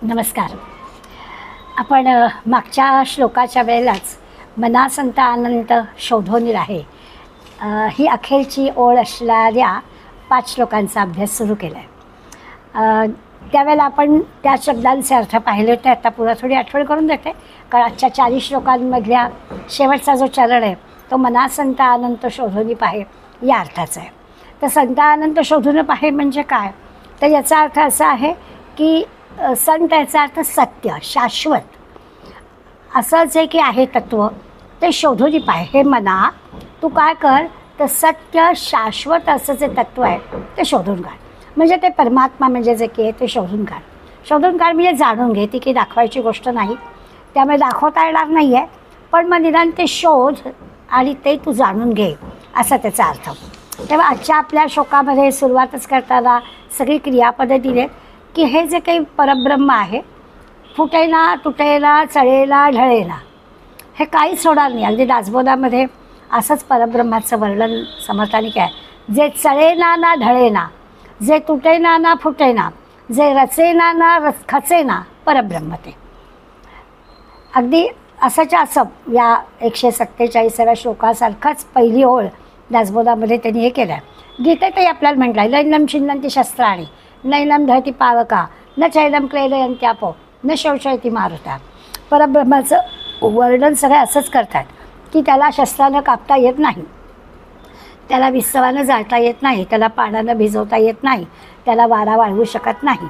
नमस्कार. आपण मागच्या श्लोकाच्या वेळेलाच मनासंत आनंद शोधोनी राहे ही अखेरची ओळ असणाऱ्या 5 श्लोकांचा अभ्यास सुरू केला आहे. त्यावेळेला आपण त्या शब्दांचे अर्थ पाहिले होते. आता पुन्हा थोडी आठवण करून देते, कारण आजच्या 40 श्लोकांमधल्या शेवटचा जो चरण आहे तो मनासंत आनंद शोधोनी पाहे या अर्थाचा आहे. तर संत आनंद शोधून पाहे म्हणजे काय, तर याचा अर्थ असा आहे की संत याचा अर्थ सत्य, शाश्वत असं जे की आहे तत्त्व ते शोधून पाहे. हे मना तू काय कर, तर सत्य शाश्वत असं जे तत्त्व आहे ते शोधून काढ. म्हणजे ते परमात्मा म्हणजे जे की आहे ते शोधून काढ. शोधून काढ म्हणजे जाणून घे. ती की दाखवायची गोष्ट नाही, त्यामुळे दाखवता येणार नाही आहे, पण मग निदान ते शोध आणि ते तू जाणून घे असा त्याचा अर्थ. तेव्हा आजच्या आपल्या श्लोकामध्ये सुरुवातच करताना सगळी क्रियापदे दिले की हे जे काही परब्रह्म आहे, फुटेना तुटेना चळेना ढळेना, हे काहीच होणार नाही. अगदी दासबोधामध्ये असंच परब्रह्माचं वर्णन समर्थाने काय, जे चळेना ना ढळेना, जे तुटेना ना फुटेना, जे रचेना ना खचेना, परब्रह्म ते. अगदी असंच्या असं या 147व्या श्लोकासारखाच पहिली ओळ दासबोधामध्ये त्यांनी हे केलं आहे. गीतेतही आपल्याला म्हटलं आहे, लैनम छिन्नंती शस्त्राणी नैनम धरती पावका न चैनम क्लेदयंत्यापो न शौचयती मारुता. परब्रह्माचं वर्णन सगळे असंच करतात की त्याला शस्त्रानं कापता येत नाही, त्याला विस्तवानं जाळता येत नाही, त्याला पाण्यानं भिजवता येत नाही, त्याला वारा वाळवू शकत नाही.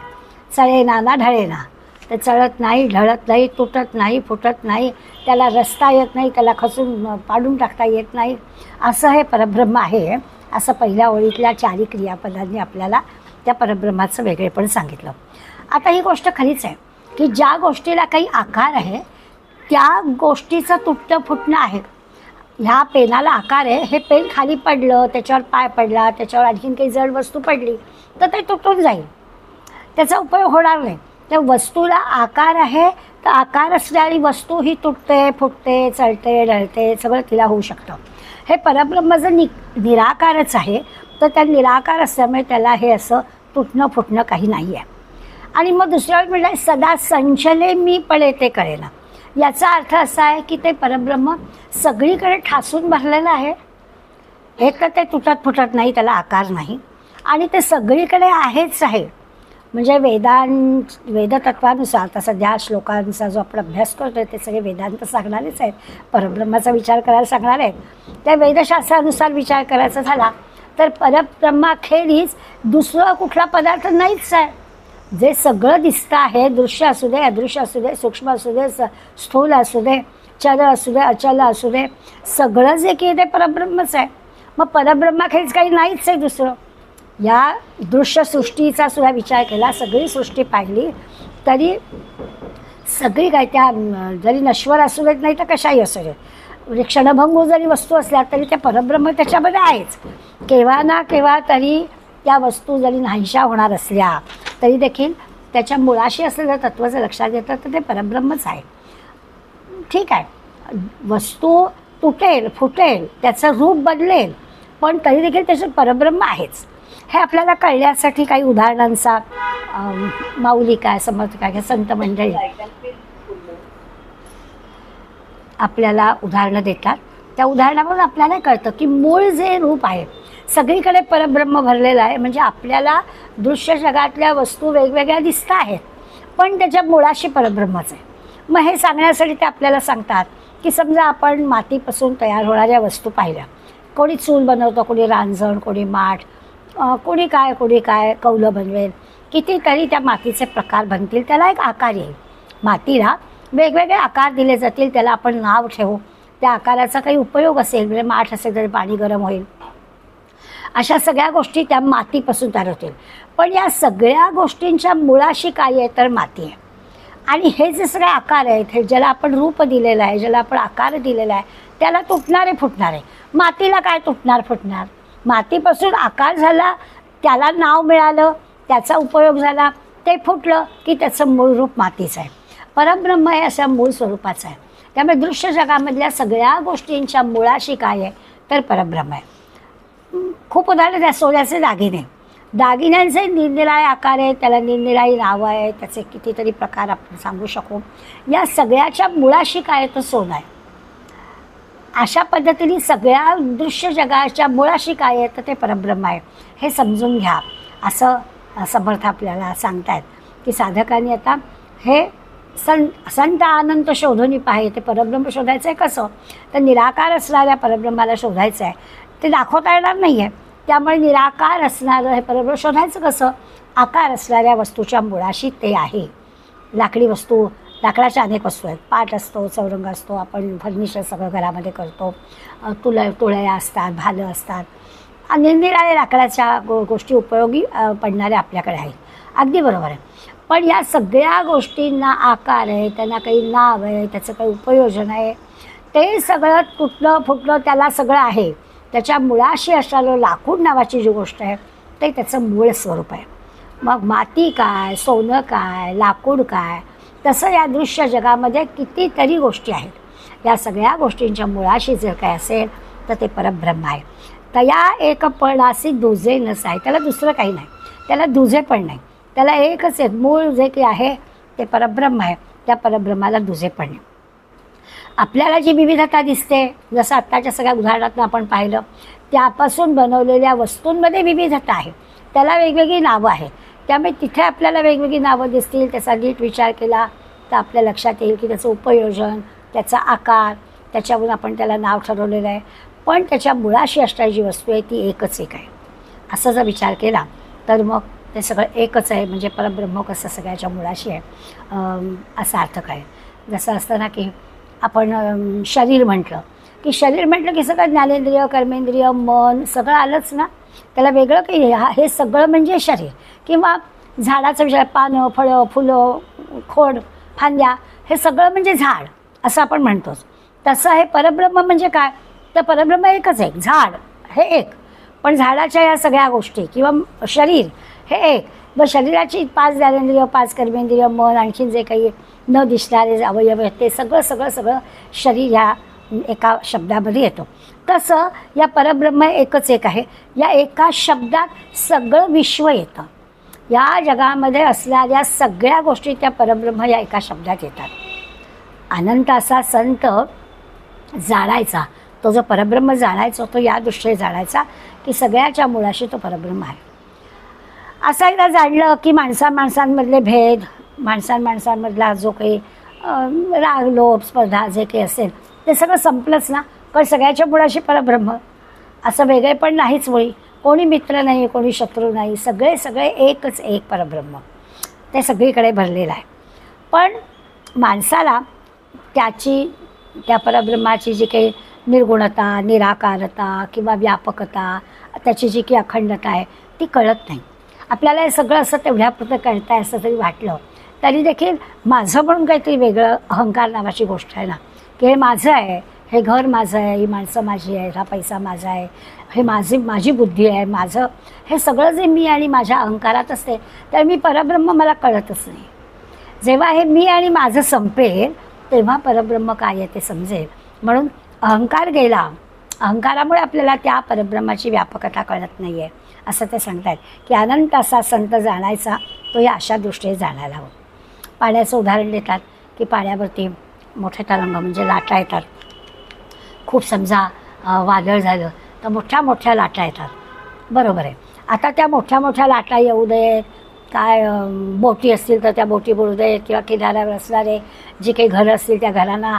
चळेना ना ढळेना, ते चळत नाही, ढळत नाही, तुटत नाही, फुटत नाही, त्याला रचता येत नाही, त्याला खचून पाडून टाकता येत नाही, असं हे परब्रह्म आहे. असं पहिल्या ओळीतल्या 4 क्रियापदांनी आपल्याला त्या परब्रह्माचं वेगळेपण सांगितलं. आता ही गोष्ट खरीच आहे की ज्या गोष्टीला काही आकार आहे त्या गोष्टीचं तुटणं फुटणं आहे. ह्या पेनाला आकार आहे, हे पेन खाली पडलं, त्याच्यावर पाय पडला, त्याच्यावर आणखीन काही जड वस्तू पडली तर ते तुटून जाईल, त्याचा उपयोग होणार नाही. त्या वस्तूला आकार आहे, तर आकार असणारी वस्तू ही तुटते, फुटते, चळते, ढळते, सगळं तिला होऊ शकतं. हे परब्रह्म जर निराकारच आहे, तर त्या निराकार असल्यामुळे त्याला हे असं तुटणं फुटणं काही नाही आहे. आणि मग दुसऱ्या वेळी म्हटलं सदा संचले मी पळे ते कळेना. याचा अर्थ असा आहे की ते परब्रह्म सगळीकडे ठासून भरलेलं आहे. एक तर ते तुटत फुटत नाही, त्याला आकार नाही, आणि ते सगळीकडे आहेच आहे. म्हणजे वेदतत्वानुसार, तर सध्या श्लोकांचा जो आपण अभ्यास करतोय ते सगळे वेदांत सांगणारेच आहेत, परब्रह्माचा विचार करायला सांगणार आहेत. त्या वेदशास्त्रानुसार विचार करायचा झाला तर परब्रह्माखेरीज दुसरा कुठला पदार्थ नाहीच आहे. जे सगळं दिसतं आहे, दृश्य असू दे, अदृश्य असू दे, सूक्ष्म असू दे, स्थूल असू दे, चल असू दे, अचल असू दे, सगळं जे की ते परब्रह्मच आहे. मग परब्रह्माखेरीज काही नाहीच आहे दुसरं. या दृश्यसृष्टीचा सुद्धा विचार केला, सगळी सृष्टी पाहिली तरी सगळी काय त्या जरी नश्वर असू देत नाही तर कशाही असू देत, क्षणभंगू जरी वस्तू असल्या तरी त्या परब्रह्म त्याच्यामध्ये आहेच. केव्हा ना केव्हा तरी त्या वस्तू जरी नाहीशा होणार असल्या तरी देखील त्याच्या मुळाशी असलेलं तत्त्व जर लक्षात घेतलं तर ते परब्रह्मच आहे. ठीक आहे, वस्तू तुटेल फुटेल, त्याचं रूप बदलेल, पण तरी देखील त्याचं परब्रह्म आहेच. हे आपल्याला कळण्यासाठी काही उदाहरणांचा माऊली काय, समर्थ काय, संत मंडळी आपल्याला उदाहरणं देतात. त्या उदाहरणावरून आपल्याला कळतं की मूळ जे रूप आहे सगळीकडे परब्रह्म भरलेलं आहे. म्हणजे आपल्याला दृश्य जगातल्या वस्तू वेगवेगळ्या दिसत आहेत, पण त्याच्या मुळाशी परब्रह्मच आहे. मग हे सांगण्यासाठी ते आपल्याला सांगतात की समजा आपण मातीपासून तयार होणाऱ्या वस्तू पाहिल्या, कोणी चूल बनवतं, कोणी रांजण, कोणी माठ, कोणी काय कौलं बनवेल, कितीतरी त्या मातीचे प्रकार बनतील, त्याला एक आकार येईल. मातीला वेगवेगळे आकार दिले जातील, त्याला आपण नाव ठेवू, त्या आकाराचा काही उपयोग असेल, म्हणजे माठ असेल तरी पाणी गरम होईल, अशा सगळ्या गोष्टी त्या मातीपासून तयार होतील. पण या सगळ्या गोष्टींच्या मुळाशी काय आहे तर माती आहे. आणि हे जे सगळे आकार आहेत, हे ज्याला आपण रूप दिलेलं आहे, ज्याला आपण आकार दिलेला आहे, त्याला तुटणारे फुटणारे. मातीला काय तुटणार फुटणार, मातीपासून आकार झाला, त्याला नाव मिळालं, त्याचा उपयोग झाला, ते फुटलं की त्याचं मूळ रूप मातीचं आहे. परब्रह्म हे अशा मूळ स्वरूपाचं आहे. त्यामुळे दृश्य जगामधल्या सगळ्या गोष्टींच्या मुळाशी काय आहे तर परब्रह्म आहे. खूप उदाहरणं त्या सोन्याचे दागिने, दागिन्यांचे निरनिराळे आकार आहेत, त्याला निरनिराळी नावं आहेत, त्याचे कितीतरी प्रकार आपण सांगू शकू. या सगळ्याच्या मुळाशी काय तर सोनं आहे. अशा पद्धतीने सगळ्या दृश्य जगाच्या मुळाशी काय आहे तर ते परब्रह्म आहे, हे समजून घ्या असं समर्थ आपल्याला सांगतायत. की साधकांनी आता हे संत अनंत शोधून पाहे, ते परब्रह्म शोधायचं आहे कसं, तर निराकार असणाऱ्या परब्रह्माला शोधायचं आहे. ते दाखवता येणार नाही आहे, त्यामुळे निराकार असणारं हे परब्रह्म शोधायचं कसं, आकार असणाऱ्या वस्तूच्या मुळाशी ते आहे. लाकडी वस्तू, लाकडाच्या अनेक वस्तू आहेत, पाट असतो, चौरंग असतो, आपण फर्निचर सगळं घरामध्ये करतो, तुळया असतात, भालं असतात, निरनिराळ्या लाकडाच्या गोष्टी उपयोगी पडणाऱ्या आपल्याकडे आहेत. अगदी बरोबर आहे. पण या सगळ्या गोष्टींना आकार आहे, त्यांना काही नाव आहे, त्याचं काही उपयोजन आहे, ते सगळं तुटलं फुटलं त्याला सगळं आहे. त्याच्या मुळाशी असणारं लाकूड नावाची जी गोष्ट आहे ते त्याचं मूळ स्वरूप आहे. मग माती काय, सोनं काय, लाकूड काय, तसं या दृश्य जगामध्ये कितीतरी गोष्टी आहेत. या सगळ्या गोष्टींच्या मुळाशी जर काय असेल तर ते परब्रह्म आहे. तया एकपणासी दुजे नसाय, त्याला दुसरं काही नाही, त्याला दुजे पण नाही, त्याला एकच आहे. मूळ जे काही आहे ते परब्रह्म आहे, त्या परब्रह्माला दुजे पण नाही. आपल्याला जी विविधता दिसते, जसं आत्ताच्या सगळ्या उदाहरणातून आपण पाहिलं, त्यापासून बनवलेल्या वस्तूंमध्ये विविधता आहे, त्याला वेगवेगळी नावं आहे. त्यामुळे तिथे आपल्याला वेगवेगळी नावं दिसतील. त्याचा नीट विचार केला तर आपल्या लक्षात येईल की त्याचं उपयोजन, त्याचा आकार, त्याच्यावरून आपण त्याला नाव ठरवलेलं आहे. पण त्याच्या मुळाशी असणारी जी वस्तू आहे ती एकच एक आहे. असं जर विचार केला तर मग ते सगळं एकच आहे. म्हणजे परब्रह्म कसं सगळ्याच्या मुळाशी आहे असा अर्थ काय. जसं असतं ना की आपण शरीर म्हटलं की सगळं ज्ञानेंद्रिय, कर्मेंद्रिय, मन सगळं आलंच ना. त्याला वेगळं काही हे सगळं म्हणजे शरीर. किंवा झाडाचं विचार, पानं, फळं, फुलं, खोड, फांद्या, हे सगळं म्हणजे झाड असं आपण म्हणतोच. तसं हे परब्रह्म म्हणजे काय, तर परब्रह्म एकच आहे. झाड हे एक, पण झाडाच्या या सगळ्या गोष्टी किंवा शरीर हे एक. व शरीराची 5 ज्ञानेंद्रिय, 5 कर्मेंद्रिय, मन, आणखीन जे काही न दिसणारे अवयव आहेत ते सगळं सगळं सगळं शरीर ह्या एका शब्दामध्ये येतो. तसं या परब्रह्म एकच एक आहे. या एका शब्दात सगळं विश्व येतं. या जगामध्ये असणाऱ्या सगळ्या गोष्टी त्या परब्रह्म या एका शब्दात येतात. अनंत असा संत जाणायचा, तो जो परब्रह्म जाणायचा तो या दृष्टीने जाणायचा की सगळ्याच्या मुळाशी तो परब्रह्म आहे. असं एकदा जाणलं की माणसांमधले भेद, माणसांमधला जो काही राग, लोभ, स्पर्धा जे काही असेल ते सगळं संपलंच ना. कारण सगळ्याच्या मुळाशी परब्रह्म, असं वेगळे पण नाहीच. मुळी कोणी मित्र नाही, कोणी शत्रू नाही, सगळे एकच एक परब्रह्म, ते सगळीकडे भरलेलं आहे. पण माणसाला त्या परब्रह्माची जी काही निर्गुणता, निराकारता किंवा व्यापकता, त्याची जी काही अखंडता आहे ती कळत नाही. आपल्याला हे सगळं असं तेवढ्यापुरतं कळतं आहे असं जरी वाटलं तरी देखील माझं म्हणून काहीतरी वेगळं अहंकार नावाची गोष्ट आहे ना, की हे माझं आहे, हे घर माझं आहे, ही माणसं माझी आहेत, हा पैसा माझा आहे, हे माझी बुद्धी आहे, माझं हे सगळं जे मी आणि माझ्या अहंकारात असते तर मी परब्रह्म मला कळतच नाही. जेव्हा हे मी आणि माझं संपेल तेव्हा परब्रह्म काय आहे ते समजेल. म्हणून अहंकार गेला, अहंकारामुळे आपल्याला त्या परब्रह्माची व्यापकता कळत नाही आहे असं ते सांगतात. की अनंत असा संत जाणायचा तो या अशा दृष्टीने जाणायला हवं. पाण्याचं उदाहरण देतात की पाण्यावरती मोठे तरंग म्हणजे लाटा येतात. खूप समजा वादळ झालं तर मोठ्या मोठ्या लाटा येतात, बरोबर आहे. आता त्या मोठ्या मोठ्या लाटा येऊ देत, काय बोटी असतील तर त्या बोटी बुडू देत, किंवा किनाऱ्यावर असणारे जे काही घरं असतील त्या घरांना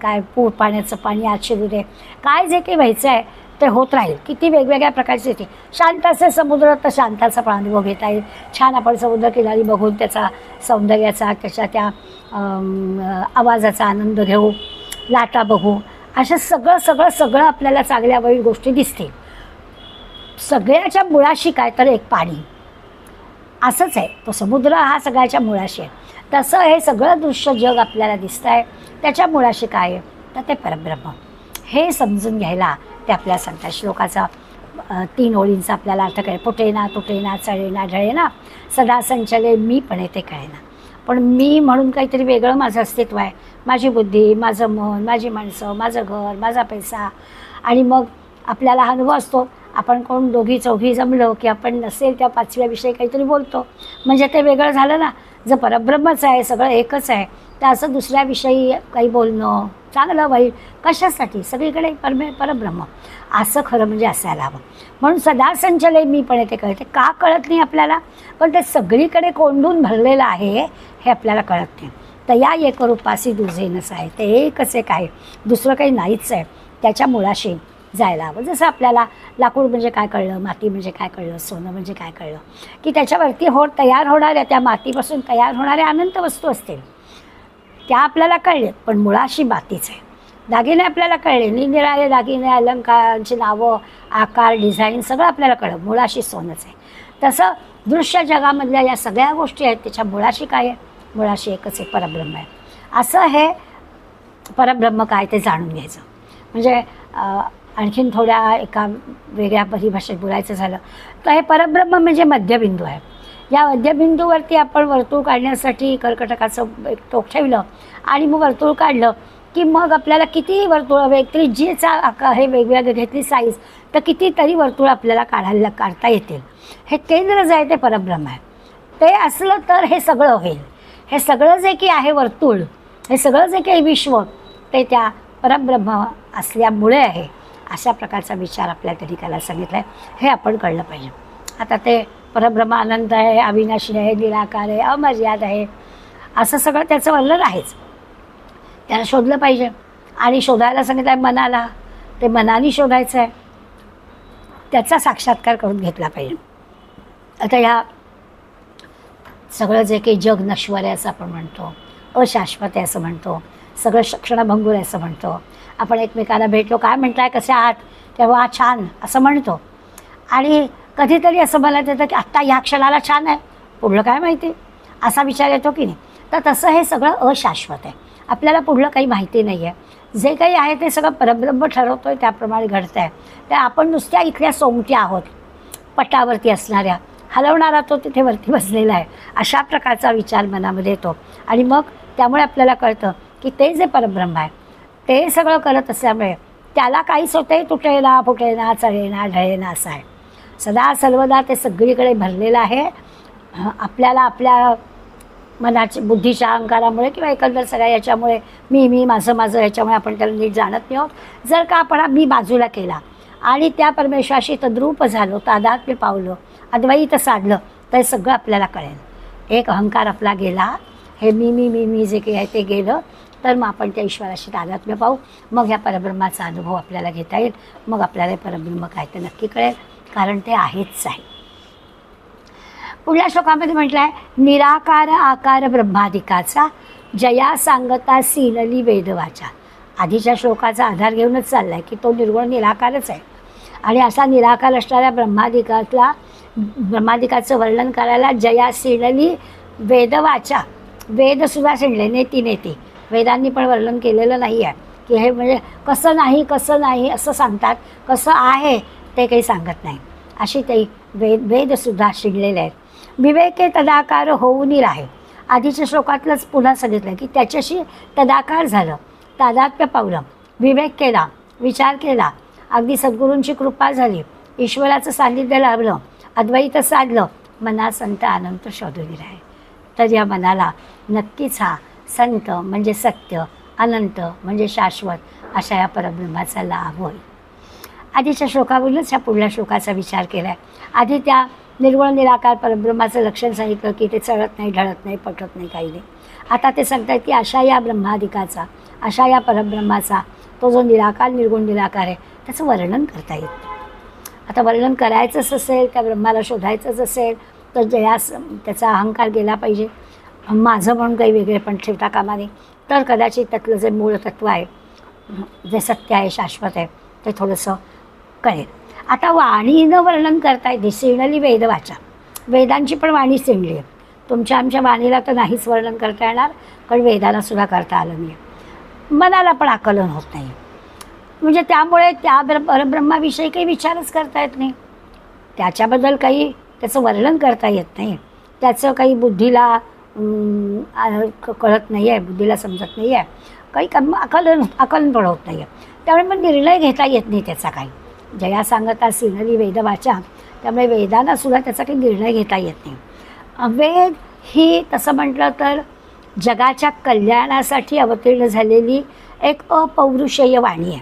काय पूर पाण्याचं पाणी आत शिरू दे, काय जे काही व्हायचं आहे ते होत राहील. किती वेगवेगळ्या प्रकारचे येते. शांत असे समुद्र तर शांताचा पण अनुभव घेता येईल. छान आपण समुद्रकिनारी बघून त्याचा सौंदर्याचा, त्याच्या त्या आवाजाचा आनंद घेऊ, लाटा बघू, अशा सगळं आपल्याला चांगल्या वाईट गोष्टी दिसतील. सगळ्याच्या मुळाशी काय तर एक पाणी असंच आहे. तो समुद्र हा सगळ्याच्या मुळाशी आहे. तसं हे सगळं दृश्य जग आपल्याला दिसतं आहे त्याच्या मुळाशी काय आहे तर ते परब्रह्म. हे समजून घ्यायला ते आपल्याला सांगतात. श्लोकाचा 3 ओळींचा आपल्याला अर्थ कळेल. फुटेना तुटेना चळेना ढळेना सदा संचले मी पण येते कळेना. पण मी म्हणून काहीतरी वेगळं माझं अस्तित्व आहे, माझी बुद्धी, माझं मन, माझी माणसं, माझं घर, माझा पैसा. आणि मग आपल्याला अनुभव असतो आपण कोण दोघी चौघी जमलो की आपण नसेल त्या पाचव्या विषयी काहीतरी बोलतो, म्हणजे ते वेगळं झालं ना. जर परब्रह्मच आहे, सगळं एकच आहे, तर असं दुसऱ्या विषयी काही बोलणं चांगलं वाईट कशासाठी, सगळीकडे परब्रह्म असं खरं म्हणजे असायला हवं. म्हणून सदा संचले मी पण ते कळते. का कळत नाही आपल्याला? पण ते सगळीकडे कोंडून भरलेलं आहे हे आपल्याला कळत नाही. तया एकरूपासी दुजे नसं आहे, ते एकच एक आहे, दुसरं काही नाहीच आहे. त्याच्या मुळाशी जायला हवं. जसं आपल्याला लाकूड म्हणजे काय कळलं, माती म्हणजे काय कळलं, सोनं म्हणजे काय कळलं, की त्याच्यावरती तयार होणाऱ्या, त्या मातीपासून तयार होणाऱ्या अनंत वस्तू असतील त्या आपल्याला कळले, पण मुळाशी मातीच आहे. दागिने आपल्याला कळले, निरनिराळे दागिने, अलंकारांची नावं, आकार, डिझाईन सगळं आपल्याला कळलं, मुळाशी सोनंच आहे. तसं दृश्य जगामधल्या या सगळ्या गोष्टी आहेत, त्याच्या मुळाशी काय आहे? मुळाशी एकच एक परब्रह्म आहे. असं हे परब्रह्म काय ते जाणून घ्यायचं. म्हणजे आणखीन थोड्या एका वेगळ्या परिभाषेत बोलायचं झालं तर हे परब्रह्म म्हणजे मध्यबिंदू आहे. या मध्यबिंदूवरती आपण वर्तुळ काढण्यासाठी कर्कटकाचं एक टोक ठेवलं आणि मग वर्तुळ काढलं की मग आपल्याला किती वर्तुळ हवे, त्रिज्येचा आकार हे वेगवेगळे घेतली साईज, तर कितीतरी वर्तुळ आपल्याला काढता येतील. हे केंद्र जे आहे ते परब्रह्म आहे. ते असलं तर हे सगळं होईल. हे सगळं जे की आहे वर्तुळ, हे सगळं जे काही विश्व, ते त्या परब्रह्म असल्यामुळे आहे. अशा प्रकारचा विचार आपल्या ठिकाणी सांगितला आहे. हे आपण कळलं पाहिजे. आता ते परब्रह्म अनंत आहे, अविनाशी आहे, निराकार आहे, अमर्याद आहे, असं सगळं त्याचं वर्णन आहेच. त्याला शोधलं पाहिजे. आणि शोधायला सांगितलं आहे मनाला, ते मनाने शोधायचं आहे, त्याचा साक्षात्कार करून घेतला पाहिजे. आता ह्या सगळं जे काही जग नश्वर आहे असं आपण म्हणतो, अशाश्वत आहे असं म्हणतो, सगळं क्षणभंगूर आहे असं म्हणतो. आपण एकमेकाला भेटलो, काय म्हटलं, कसे आहात, तेव्हा छान असं म्हणतो. आणि कधीतरी असं मला येतं की आत्ता ह्या क्षणाला छान आहे, पुढलं काय माहिती, असा विचार येतो की नाही. तर तसं हे सगळं अशाश्वत आहे. आपल्याला पुढलं काही माहिती नाही आहे. जे काही आहे ते सगळं परब्रह्म ठरवतो आहे, त्याप्रमाणे घडतं आहे. तर आपण नुसत्या इथल्या सोंगट्या आहोत, पटावरती असणाऱ्या, हलवणारा तो तिथे वरती बसलेला आहे, अशा प्रकारचा विचार मनामध्ये येतो. आणि मग त्यामुळे आपल्याला कळतं की ते जे परब्रह्म आहे ते सगळं करत असल्यामुळे त्याला काहीच होते, तुटेना फुटेना चढेना ढळेना असं आहे. सदा सर्वदा ते सगळीकडे भरलेलं आहे. आपल्याला आपल्या मनाची बुद्धीच्या अहंकारामुळे किंवा एकंदर सगळ्या याच्यामुळे मी माझं ह्याच्यामुळे आपण त्याला नीट जाणत नाही आहोत. जर का आपण मी बाजूला केला आणि त्या परमेश्वराशी तद्रूप झालो, तादात्म्य पावलं, अद्वैत साधलं, तर सगळं आपल्याला कळेल. एक अहंकार आपला गेला, हे मी जे काही आहे ते गेलं, तर मग आपण त्या ईश्वराशी तादात्म्य पाहू. मग ह्या परब्रह्माचा अनुभव आपल्याला घेता येईल. मग आपल्याला परब्रह्म काय ते नक्की कळेल, कारण ते आहेच आहे. पुढल्या श्लोकामध्ये म्हटलं आहे, निराकार आकार ब्रह्मादिकाचा जया सांगता सीनली वेदवाचा. आधीच्या श्लोकाचा आधार घेऊनच चालला आहे की तो निर्गुण निराकारच आहे. आणि असा निराकार असणाऱ्या ब्रह्मादिकाचं वर्णन करायला जया सीनली वेदवाचा, वेदसुद्धा सीणले, नेती वेदांनी पण वर्णन केलेलं नाही आहे की हे म्हणजे कसं नाही असं सांगतात, कसं आहे ते काही सांगत नाही. अशी ते वेदसुद्धा शिणलेले आहेत. विवेके तदाकार होऊन राहे. आधीच्या श्लोकातलंच पुन्हा सांगितलं की त्याच्याशी तदाकार झालं, तादात्म्य पावलं, विवेक केला, विचार केला, अगदी सद्गुरूंची कृपा झाली, ईश्वराचं सान्निध्य लाभलं, अद्वैत साधलं, मना संत अनंत शोधून राहे. तर या मनाला नक्कीच हा संत म्हणजे सत्य, अनंत म्हणजे शाश्वत अशा या परब्रह्माचा लाभ होईल. आधीच्या श्लोकावरूनच ह्या पुढल्या श्लोकाचा विचार केला आहे. आधी त्या निर्गुण निराकार परब्रह्माचं लक्षण सांगितलं की ते चढत नाही, ढळत नाही, पटत नाही, काही नाही. आता ते सांगतात की अशा या ब्रह्मादिकाचा, अशा या परब्रह्माचा, तो जो निराकार निर्गुण निराकार आहे, त्याचं वर्णन करता येतं. आता वर्णन करायचंच असेल, त्या ब्रह्माला शोधायचंच असेल, तर त्याचा अहंकार गेला पाहिजे. माझं म्हणून काही वेगळे पण ठेवता कामा नये. तर कदाचित त्यातलं जे मूळ तत्त्व आहे, जे सत्य आहे, शाश्वत आहे, ते थोडंसं कळेल. आता वाणीनं वर्णन करता येते. सिणली वेदवाचा, वेदांची पण वाणी सिणली आहे. तुमच्या आमच्या वाणीला तर नाहीच वर्णन करता येणार, कारण वेदाला सुद्धा करता आलं नाही. मनाला पण आकलन होत नाही. म्हणजे त्यामुळे त्या परब्रह्माविषयी काही विचारच करता येत नाही. त्याच्याबद्दल काही त्याचं वर्णन करता येत नाही. त्याचं काही बुद्धीला कळत नाही आहे, बुद्धीला समजत नाही आहे, काही आकलन पण होत नाही आहे. त्यामुळे मग निर्णय घेता येत नाही त्याचा काही. जया सांगता सिनली वेदवाचा, त्यामुळे वेदांना सुद्धा त्याचा काही निर्णय घेता येत नाही. वेद ही तसं म्हटलं तर जगाच्या कल्याणासाठी अवतीर्ण झालेली एक अपौरुषेय वाणी आहे.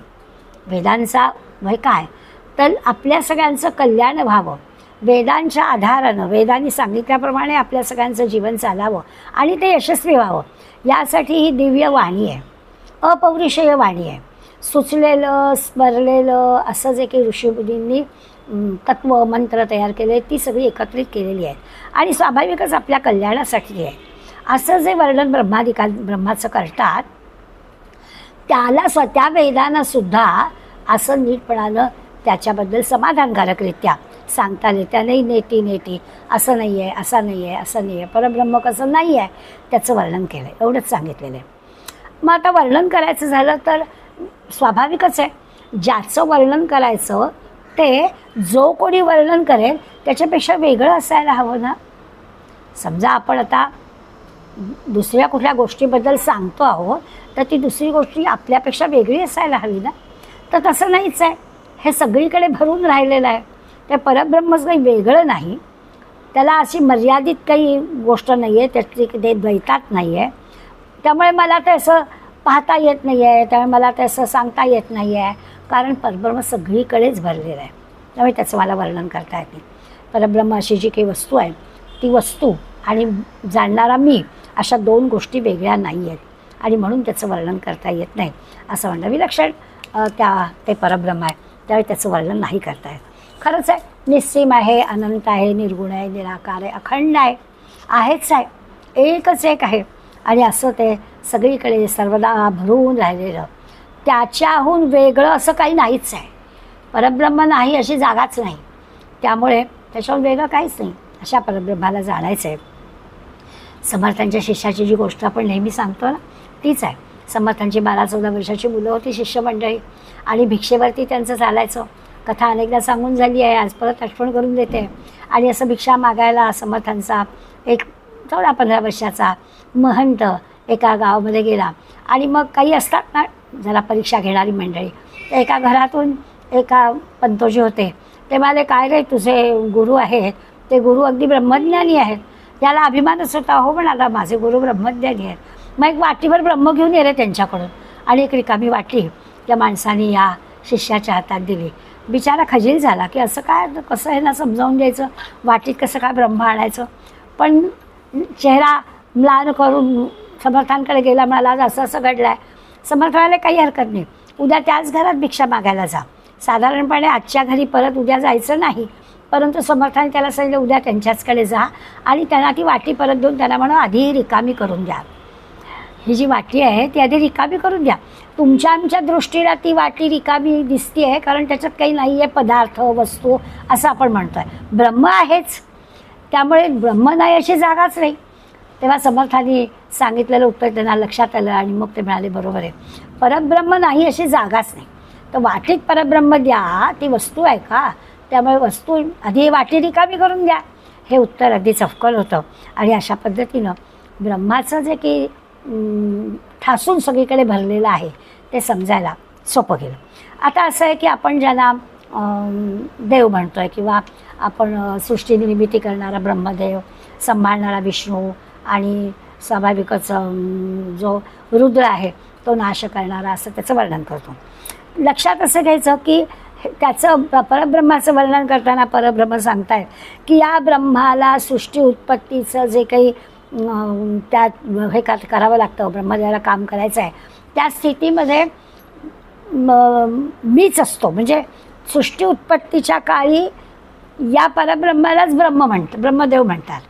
वेदांचा वय काय तर आपल्या सगळ्यांचं कल्याण व्हावं, वेदांच्या आधारानं वेदांनी सांगितल्याप्रमाणे आपल्या सगळ्यांचं जीवन चालावं आणि ते यशस्वी व्हावं, यासाठी ही दिव्य वाणी आहे, अपौरुषेय वाणी आहे. सुचलेलं स्मरलेलं असं जे काही ऋषीमुनींनी तत्व मंत्र तयार केले ती सगळी एकत्रित केलेली आहेत आणि स्वाभाविकच आपल्या कल्याणासाठी आहे. असं जे वर्णन ब्रह्माचं करतात त्याला त्या वेदांना सुद्धा असं नीटपणानं त्याच्याबद्दल समाधानकारकरित्या सांगता आले. त्याने नेटी असं नाही आहे, असं नाही आहे, असं नाही आहे, परब्रह्म कसं नाही आहे त्याचं वर्णन केलं आहे, एवढंच सांगितलेलं आहे. मग आता वर्णन करायचं झालं तर स्वाभाविकच आहे, ज्याचं वर्णन करायचं ते जो कोणी वर्णन करेल त्याच्यापेक्षा वेगळं असायला हवं ना. समजा आपण आता दुसऱ्या कुठल्या गोष्टीबद्दल सांगतो आहोत तर ती दुसरी गोष्टी आपल्यापेक्षा वेगळी असायला हवी ना. तर तसं नाहीच आहे, हे सगळीकडे भरून राहिलेलं आहे. ते परब्रह्मच काही वेगळं नाही, त्याला अशी मर्यादित काही गोष्ट नाही आहे, त्याची ते द्वैतात नाही आहे. त्यामुळे मला ते असं पाहता येत नाही आहे, त्यामुळे मला ते असं सांगता येत नाही आहे, कारण परब्रह्म सगळीकडेच भरलेलं आहे. त्यामुळे त्याचं मला वर्णन करता येत नाही. परब्रह्म अशी जी काही वस्तू आहे ती वस्तू आणि जाणणारा मी अशा दोन गोष्टी वेगळ्या नाही आहेत आणि म्हणून त्याचं वर्णन करता येत नाही. असं म्हणलं विलक्षण ते परब्रह्म आहे, त्यावेळी त्याचं वर्णन नाही करता येत. खरंच आहे, निस्सीम आहे, अनंत आहे, निर्गुण आहे, निराकार आहे, अखंड आहे, आहेच आहे, एकच एक आहे आणि असं ते सगळीकडे सर्वदा भरून राहिलेलं. त्याच्याहून वेगळं असं काही नाहीच आहे. परब्रह्म नाही अशी जागाच नाही, त्यामुळे त्याच्याहून वेगळं काहीच नाही. अशा परब्रह्माला जाणायचं आहे. समर्थांच्या शिष्याची जी गोष्ट आपण नेहमी सांगतो ना तीच आहे. समर्थांची 12-14 वर्षाची मुलं होती शिष्यमंडळी आणि भिक्षेवरती त्यांचं चालायचं. कथा अनेकदा सांगून झाली आहे, आज परत आठवण करून देते. आणि असं भिक्षा मागायला समर्थांचा एक 14-15 वर्षाचा महंत एका गावामध्ये गेला आणि मग काही असतात ना जरा परीक्षा घेणारी मंडळी, तर एका घरातून एका पंतोजी होते. ते म्हणाले, काय रे तुझे गुरु आहेत ते गुरु अगदी ब्रह्मज्ञानी आहेत. त्याला अभिमानच होता. हो म्हणाला, माझे गुरु ब्रह्मज्ञानी आहेत. मग एक वाटीभर ब्रह्म घेऊन ये रे त्यांच्याकडून. आणि एक रिकामी वाटी त्या माणसाने या शिष्याच्या हातात दिली. बिचारा खजील झाला की असं काय, कसं आहे ना समजावून द्यायचं, वाटीत कसं काय ब्रह्म आणायचं. पण चेहरा म्लान करून समर्थांकडे गेला, म्हणाला असं असं घडलं आहे. समर्थाला काही हरकत नाही, उद्या त्याच घरात भिक्षा मागायला जा. साधारणपणे आजच्या घरी परत उद्या जायचं नाही, परंतु समर्थाने त्याला सांगितलं उद्या त्यांच्याचकडे जा आणि त्यांना ती वाटी परत देऊन त्यांना म्हणून आधी रिकामी करून द्या. ही जी वाटी आहे ती आधी रिकामी करून द्या. तुमच्या आमच्या दृष्टीला ती वाटी रिकामी दिसते आहे कारण त्याच्यात काही नाही आहे पदार्थ वस्तू असं आपण म्हणतो आहे. ब्रह्म आहेच, त्यामुळे ब्रह्म नाही अशी जागाच नाही. तेव्हा समर्थांनी सांगितलेलं उत्तर त्यांना लक्षात आलं आणि मग ते म्हणाले बरोबर आहे, परब्रह्म नाही अशी जागाच नाही. तर वाटीत परब्रह्म द्या, ती वस्तू आहे का, त्यामुळे वस्तू आधी वाटी रिकामी करून द्या. हे उत्तर अगदी चपकल होतं आणि अशा पद्धतीनं ब्रह्माचं जे की ठासून सगळीकडे भरलेलं आहे ते समजायला सोपं गेलं. आता असं आहे की आपण ज्यांना देव म्हणतो आहे किंवा आपण सृष्टी निर्मिती करणारा ब्रह्मदेव, सांभाळणारा विष्णू आणि स्वाभाविकच जो रुद्र आहे तो नाश करणारा, असं त्याचं वर्णन करतो. लक्षात असं घ्यायचं की त्याचं परब्रह्माचं वर्णन करताना परब्रह्म सांगतायत की या ब्रह्माला सृष्टी उत्पत्तीचं जे काही त्यात हे करावं लागतं, ब्रह्मदेवाला काम करायचं आहे, त्या स्थितीमध्ये मीच असतो. म्हणजे सृष्टी उत्पत्तीच्या काळी या परब्रह्मालाच ब्रह्मदेव म्हणतात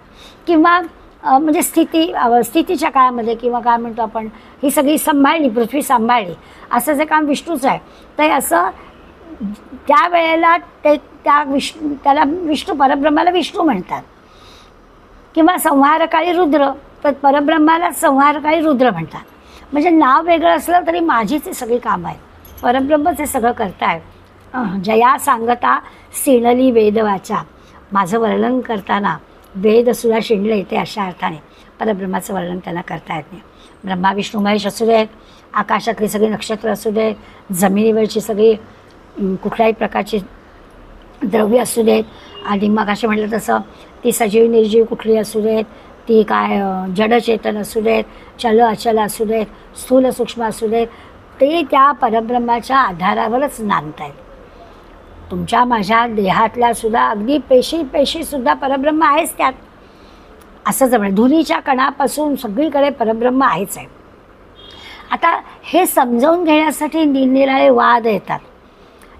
किंवा म्हणजे स्थितीच्या काळामध्ये किंवा काय म्हणतो आपण, ही सगळी सांभाळली, पृथ्वी सांभाळली, असं जे काम विष्णूचं आहे. तर असं त्यावेळेला त्याला विष्णू, परब्रह्माला विष्णू म्हणतात किंवा संहारकाळी रुद्र, तर परब्रह्माला संहारकाळी रुद्र म्हणतात. म्हणजे नाव वेगळं असलं तरी माझीच हे सगळी कामं आहेत, परब्रह्मच हे सगळं करतायत. जया सांगता सिणली वेदवाचा, माझं वर्णन करताना वेदसुद्धा शिणले, ते अशा अर्थाने परब्रह्माचं वर्णन त्यांना करता येत नाही. ब्रह्मा विष्णू महेश असू देत, आकाशातली सगळी नक्षत्र असू देत, जमिनीवरची सगळी कुठल्याही प्रकारची द्रव्य असू देत, आणि मग असे म्हटलं तसं ती सजीव निर्जीव कुठली असू देत, ती काय जडचेतन असू देत, चल अचल असू देत, स्थूल सूक्ष्म असू देत, ते त्या परब्रह्माच्या आधारावरच नांदत आहेत. तुमच्या माझ्या देहातल्या सुद्धा अगदी पेशीसुद्धा परब्रह्म आहेच त्यात. असं जमलं धुलीच्या कणापासून सगळीकडे परब्रह्म आहेच आहे. आता हे समजावून घेण्यासाठी निरनिराळे वाद येतात.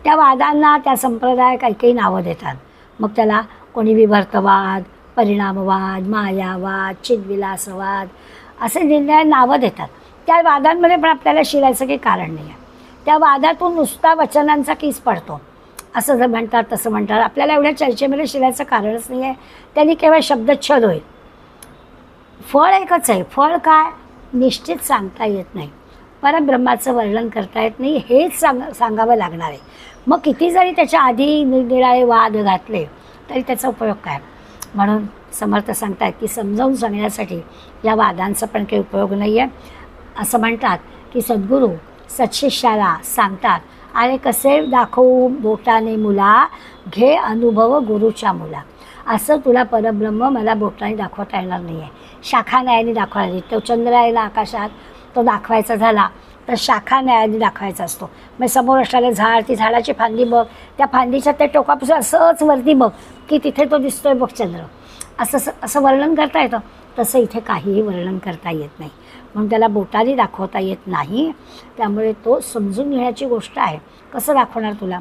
त्या वादांना त्या संप्रदाय काही नावं देतात. मग त्याला कोणी विवर्तवाद, परिणामवाद, मायावाद, चिद्विलासवाद असे निरनिराळे नावं देतात. त्या वादांमध्ये पण आपल्याला शिरायचं काही कारण नाही आहे. त्या वादातून नुसता वचनांचा कीस पडतो. असं जर म्हणतात तसं म्हणतात, आपल्याला एवढ्या चर्चेमध्ये शिरायचं कारणच नाही आहे. त्यांनी केवळ शब्दच्छल होईल. फळ एकच आहे. फळ काय निश्चित सांगता येत नाही. परब्रह्माचं वर्णन करता येत नाही, हेच सांगावं लागणार आहे. मग किती जरी त्याच्या आधी निरनिराळे वाद घातले तरी त्याचा उपयोग काय. म्हणून समर्थ सांगतात की समजावून सांगण्यासाठी या वादांचा पण काही उपयोग नाही आहे. असं म्हणतात की सद्गुरू सत्शिष्याला सांगतात, अरे कसे दाखवू बोटाने मुला, घे अनुभव गुरुच्या मुला. असं तुला परब्रह्म मला बोटाने दाखवता येणार नाही आहे. शाखा न्यायाने दाखवायला, तो चंद्र आहे ना आकाशात, तो दाखवायचा झाला तर शाखा न्यायाने दाखवायचा असतो. मग समोर असणारे झाड, ती झाडाची फांदी बघ, त्या फांदीच्या त्या टोकापासून असंच वरती बघ की तिथे तो दिसतोय बघ चंद्र. असं वर्णन करता येतं. तसं इथे काहीही वर्णन करता येत नाही. म्हणून त्याला बोटाने दाखवता येत नाही. त्यामुळे तो समजून घेण्याची गोष्ट आहे. कसं दाखवणार तुला.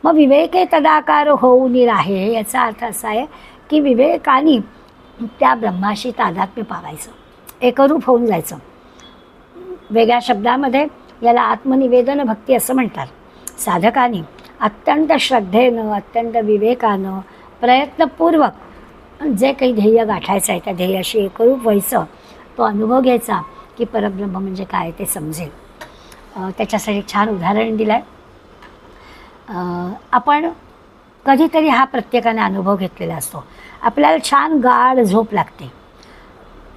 मग विवेके तदाकार होऊन राहे, याचा अर्थ असा आहे की विवेकाने त्या ब्रह्माशी तादात्म्य पावायचं, एकरूप होऊन जायचं. वेगळ्या शब्दामध्ये याला आत्मनिवेदन भक्ती असं म्हणतात. साधकाने अत्यंत श्रद्धेनं, अत्यंत विवेकानं, प्रयत्नपूर्वक जे काही ध्येय गाठायचं आहे त्या ध्येयाशी एकरूप व्हायचं, तो अनुभव घ्यायचा की परब्रह्म म्हणजे काय ते समजेल. त्याच्यासाठी छान उदाहरण दिलं आहे. आपण कधीतरी हा प्रत्येकाने अनुभव घेतलेला असतो. आपल्याला छान गाढ झोप लागते.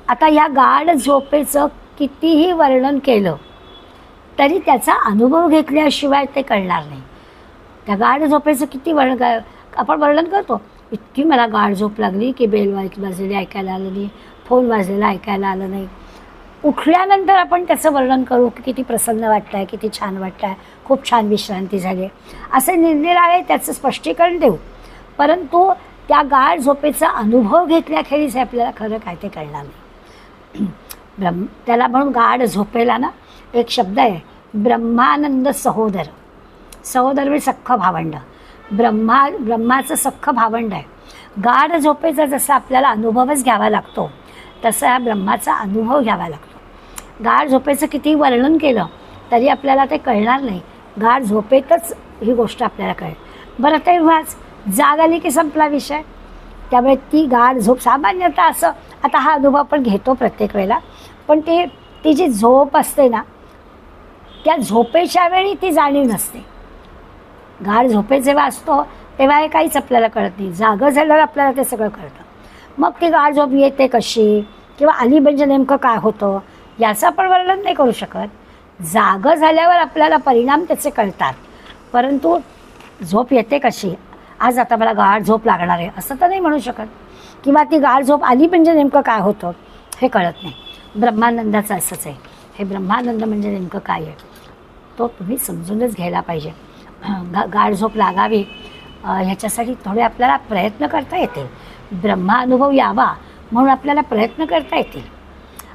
आता या गाढ झोपेचं कितीही वर्णन केलं तरी त्याचा अनुभव घेतल्याशिवाय ते कळणार नाही. त्या गाढ झोपेचं किती आपण वर्णन करतो. इतकी मला गाढ झोप लागली की बेल वाजलेली ऐकायला आलं नाही, फोन वाजलेला ऐकायला आलं नाही. उठल्यानंतर आपण त्याचं वर्णन करू की किती प्रसन्न वाटतं आहे, किती छान वाटतं आहे, खूप छान विश्रांती झाली, असे निरनिराळे त्याचं स्पष्टीकरण देऊ. परंतु त्या गाढ झोपेचा अनुभव घेतल्याखेरीज आपल्याला खरं काय ते कळणार नाही. त्याला म्हणून गाढ झोपेला ना एक शब्द आहे, ब्रह्मानंद सहोदर. सहोदर म्हणजे सख्ख भावंड. ब्रह्माचं सख्ख भावंड आहे. गाढ झोपेचा जसा आपल्याला अनुभवच घ्यावा लागतो तसा या ब्रह्माचा अनुभव घ्यावा लागतो. गाढ झोपेचं किती वर्णन केलं तरी आपल्याला ते कळणार नाही. गाढ झोपेतच ही गोष्ट आपल्याला कळेल. बरं तेव्हाच जाग आली की संपला विषय. त्यामुळे ती गाढ झोप सामान्यतः असं, आता हा अनुभव आपण घेतो प्रत्येक वेळेला, पण ती जी झोप असते ना त्या झोपेच्या वेळी ती जाणीव नसते. गाढ झोपे जेव्हा असतो तेव्हा हे काहीच आपल्याला कळत नाही. जागं झाल्यावर आपल्याला ते सगळं कळतं. मग ती गाढ झोप येते कशी किंवा आली म्हणजे नेमकं काय होतं याचं आपण वर्णन नाही करू शकत. जागं झाल्यावर आपल्याला परिणाम त्याचे कळतात. परंतु झोप येते कशी, आज आता मला गाढ झोप लागणार आहे असं तर नाही म्हणू शकत. किंवा ती गाढ झोप आली म्हणजे नेमकं काय होतं हे कळत नाही. ब्रह्मानंदाचं असंच आहे. हे ब्रह्मानंद म्हणजे नेमकं काय आहे तो तुम्ही समजूनच घ्यायला पाहिजे. गाढ झोप लागावी ह्याच्यासाठी थोडे आपल्याला प्रयत्न करता येतील. ब्रह्मानुभव यावा म्हणून आपल्याला प्रयत्न करता येतील.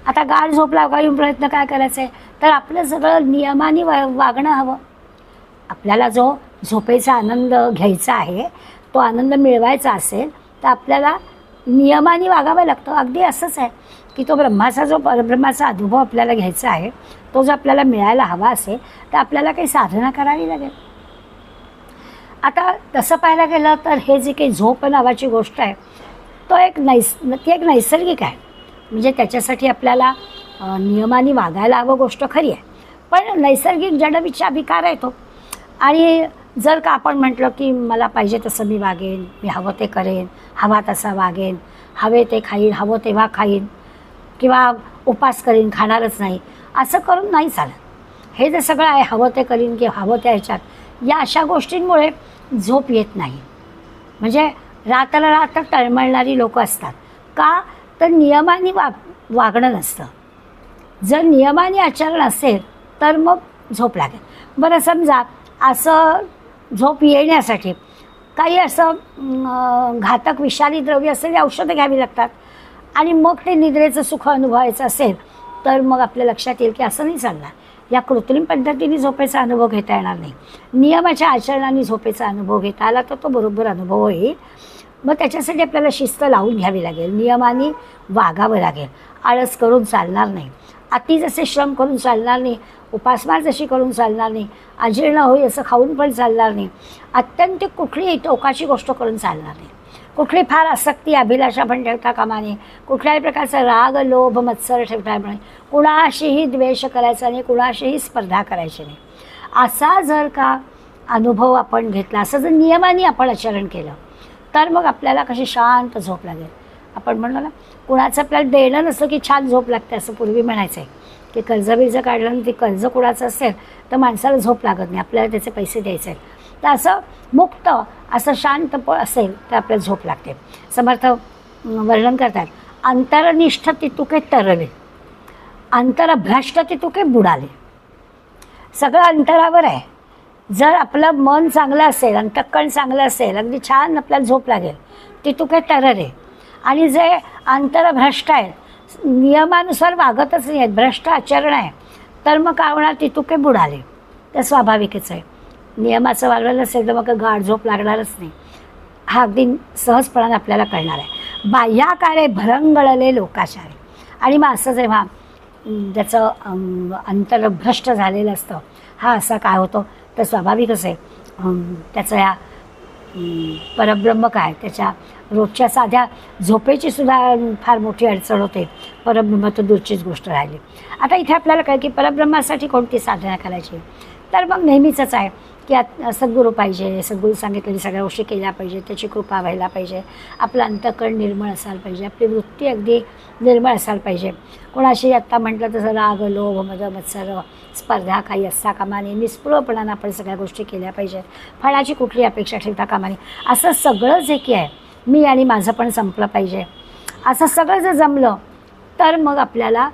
आता गाढ झोप लागावी प्रयत्न काय करायचं आहे तर आपलं सगळं नियमाने वागणं हवं. आपल्याला जो झोपेचा आनंद घ्यायचा आहे तो आनंद मिळवायचा असेल तर आपल्याला नियमाने वागावं लागतं. अगदी असंच आहे की तो परब्रह्माचा अनुभव आपल्याला घ्यायचा आहे तो जर आपल्याला मिळायला हवा असेल तर आपल्याला काही साधना करावी लागेल. आता तसं पाहायला गेलं तर हे जे काही झोप नावाची गोष्ट आहे तो ती एक नैसर्गिक आहे. म्हणजे त्याच्यासाठी आपल्याला नियमाने वागायला हवं गोष्ट खरी आहे. पण नैसर्गिक जडविचार आहे तो. आणि जर का आपण म्हटलं की मला पाहिजे तसं मी वागेन, मी हवं ते करेन, हवा तसा वागेन, हवे ते खाईन, हवं तेव्हा खाईन, किंवा उपास करीन, खाणारच नाही, असं करून नाही चालत. हे जे सगळं आहे हवं ते करीन की हवं त्या ह्याच्यात, या अशा गोष्टींमुळे झोप येत नाही. म्हणजे रात्र तळमळणारी लोकं असतात. का तर नियमाने वागणं नसतं. जर नियमाने आचरण असेल तर मग झोप लागेल. बरं, समजा असं झोप येण्यासाठी काही असं घातक विषारी द्रव्य असेल, औषधं घ्यावी लागतात आणि मग ते निद्रेचं सुख अनुभवायचं असेल तर मग आपल्या लक्षात येईल की असं नाही चालणार. या कृत्रिम पद्धतीने झोपेचा अनुभव घेता येणार नाही. नियमाच्या आचरणाने झोपेचा अनुभव घेता आला तर तो बरोबर अनुभव होईल. मग त्याच्यासाठी आपल्याला शिस्त लावून घ्यावी लागेल, नियमाने वागावं लागेल. आळस करून चालणार नाही, अति जसे श्रम करून चालणार नाही, उपासमार जशी करून चालणार नाही, अजीर्ण होई असं खाऊन पण चालणार नाही, अत्यंत कुठलीही टोकाची गोष्ट करून चालणार नाही, कुठली फार आसक्ती अभिलाषा पण ठेवता कामा नये, कुठल्याही प्रकारचा राग लोभ मत्सर ठेवता नाही, कुणाशीही द्वेष करायचा नाही, कुणाशीही स्पर्धा करायची नाही. असा जर का अनुभव आपण घेतला, असं जर नियमाने आपण आचरण केलं तर मग आपल्याला कशी शांत झोप लागेल. आपण म्हणलो ना, कुणाचं आपल्याला देणं नसतं की छान झोप लागते, असं पूर्वी म्हणायचं आहे की कर्ज बिर्ज काढलं आणि ते कर्ज कुणाचं असेल तर माणसाला झोप लागत नाही, आपल्याला त्याचे पैसे द्यायचे आहेत. तर असं मुक्त असं शांत असेल तर आपल्याला झोप लागते. समर्थ वर्णन करतात, अंतरनिष्ठ तितुके तरले, अंतरभ्रष्ट तितुके बुडाले. सगळं अंतरावर आहे. जर आपलं मन चांगलं असेल, अंतःकरण चांगलं असेल, अगदी छान आपल्याला झोप लागेल, तितुके तरले. आणि जे अंतरभ्रष्ट आहेत, नियमानुसार वागतच नाही आहेत, भ्रष्ट आचरण आहे, तर मग काय होणार, तितुके बुडाले. तर स्वाभाविकच आहे. नियमाचं वागलं नसेल तर मग गाढ झोप लागणारच नाही. हा अगदी सहजपणाने आपल्याला कळणार आहे. बाह्याकारे भरंगळले लोकाचारे. आणि मग असं जेव्हा त्याचं अंतर्भ्रष्ट झालेलं असतं, हा असा काय होतो तर स्वाभाविकच आहे त्याचं या परब्रह्म काय, त्याच्या रोजच्या साध्या झोपेची सुद्धा फार मोठी अडचण होते. परब्रह्म तर दूरचीच गोष्ट राहिली. आता इथे आपल्याला काय की परब्रह्मासाठी कोणती साधना करायची, तर मग नेहमीचंच आहे की सद्गुरू पाहिजे, सद्गुरू सांगितलेली सगळ्या गोष्टी केल्या पाहिजे, त्याची कृपा व्हायला पाहिजे, आपलं अंतःकरण निर्मळ असायला पाहिजे, आपली वृत्ती अगदी निर्मळ असायला पाहिजे. कोणाशी आत्ता म्हटलं तसं राग लोभ मद मत्सर स्पर्धा काही असता कामा नये, निस्पृहपणानं आपण सगळ्या गोष्टी केल्या पाहिजेत, फळाची कुठली अपेक्षा ठेवता कामा नये. असं सगळं जे की आहे, मी आणि माझं पण संपलं पाहिजे, असं सगळं जर जमलं तर मग आपल्याला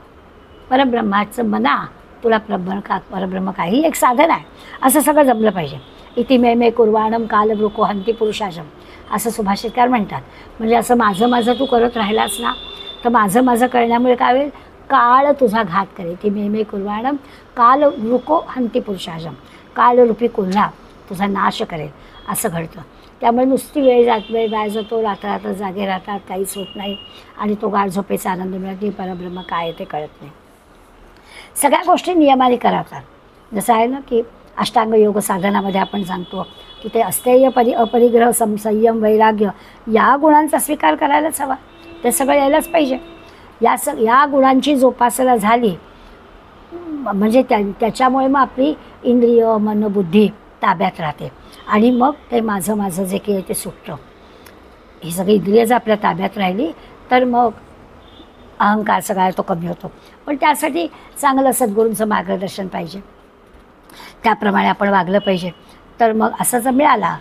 परब्रह्माचं मना तुला परब्रह्म काय ही एक साधन आहे, असं सगळं जमलं पाहिजे. इति मे मे कुर्वाणम कालवृको हंती पुरुषाशम, असं सुभाषितकार म्हणतात. म्हणजे असं माझं माझं तू करत राहिलास ना तर माझं माझं करण्यामुळे काय होईल, काळ तुझा घात करेल. इति मे मे कुर्वाणम कालवृको हंती पुरुषाशम, कालरूपी कोल्हा तुझा नाश करेल, असं घडतं. त्यामुळे नुसती वेळ वाया जातो, रात्र जागे राहतात, काहीच होत नाही आणि तो गाढ झोपेचा आनंद मिळत नाही, परब्रह्म काय आहे ते कळत नाही. सगळ्या गोष्टी नियमाने करावतात. जसं आहे ना की अष्टांग योग साधनामध्ये आपण सांगतो की ते अस्थेय अपरिग्रह संयम वैराग्य या गुणांचा स्वीकार करायलाच हवा. ते सगळं यायलाच पाहिजे. या गुणांची जोपासना झाली म्हणजे त्याच्यामुळे मग आपली इंद्रिय मन बुद्धी ताब्यात राहते आणि मग ते माझं माझं जे काही ते सुटतं. ही सगळी इंद्रिय जर आपल्या ताब्यात राहिली तर मग अहंकार सगळा तो कमी होतो. पण त्यासाठी चांगलं सद्गुरूंचं मार्गदर्शन पाहिजे, त्याप्रमाणे आपण वागलं पाहिजे. तर मग असं जर मिळाला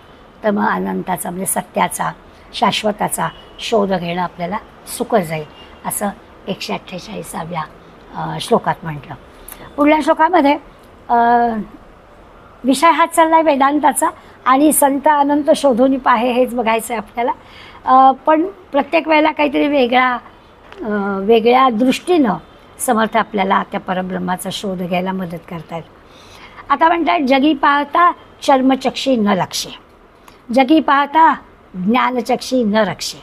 तर मग अनंताचा म्हणजे सत्याचा शाश्वताचा शोध घेणं आपल्याला सुकर जाईल, असं 148व्या श्लोकात म्हटलं. पुढल्या श्लोकामध्ये विषय हाच चालला आहे वेदांताचा आणि संत अनंत शोधून पाहे हेच बघायचं आहे आपल्याला. पण प्रत्येक वेळेला काहीतरी वेगळ्या दृष्टीनं समर्थ आपल्याला त्या परब्रह्माचा शोध घ्यायला मदत करतात. आता म्हणतात, जगी पाहता चर्मचक्षी न लक्षे, जगी पाहता ज्ञानचक्षी न रक्षे,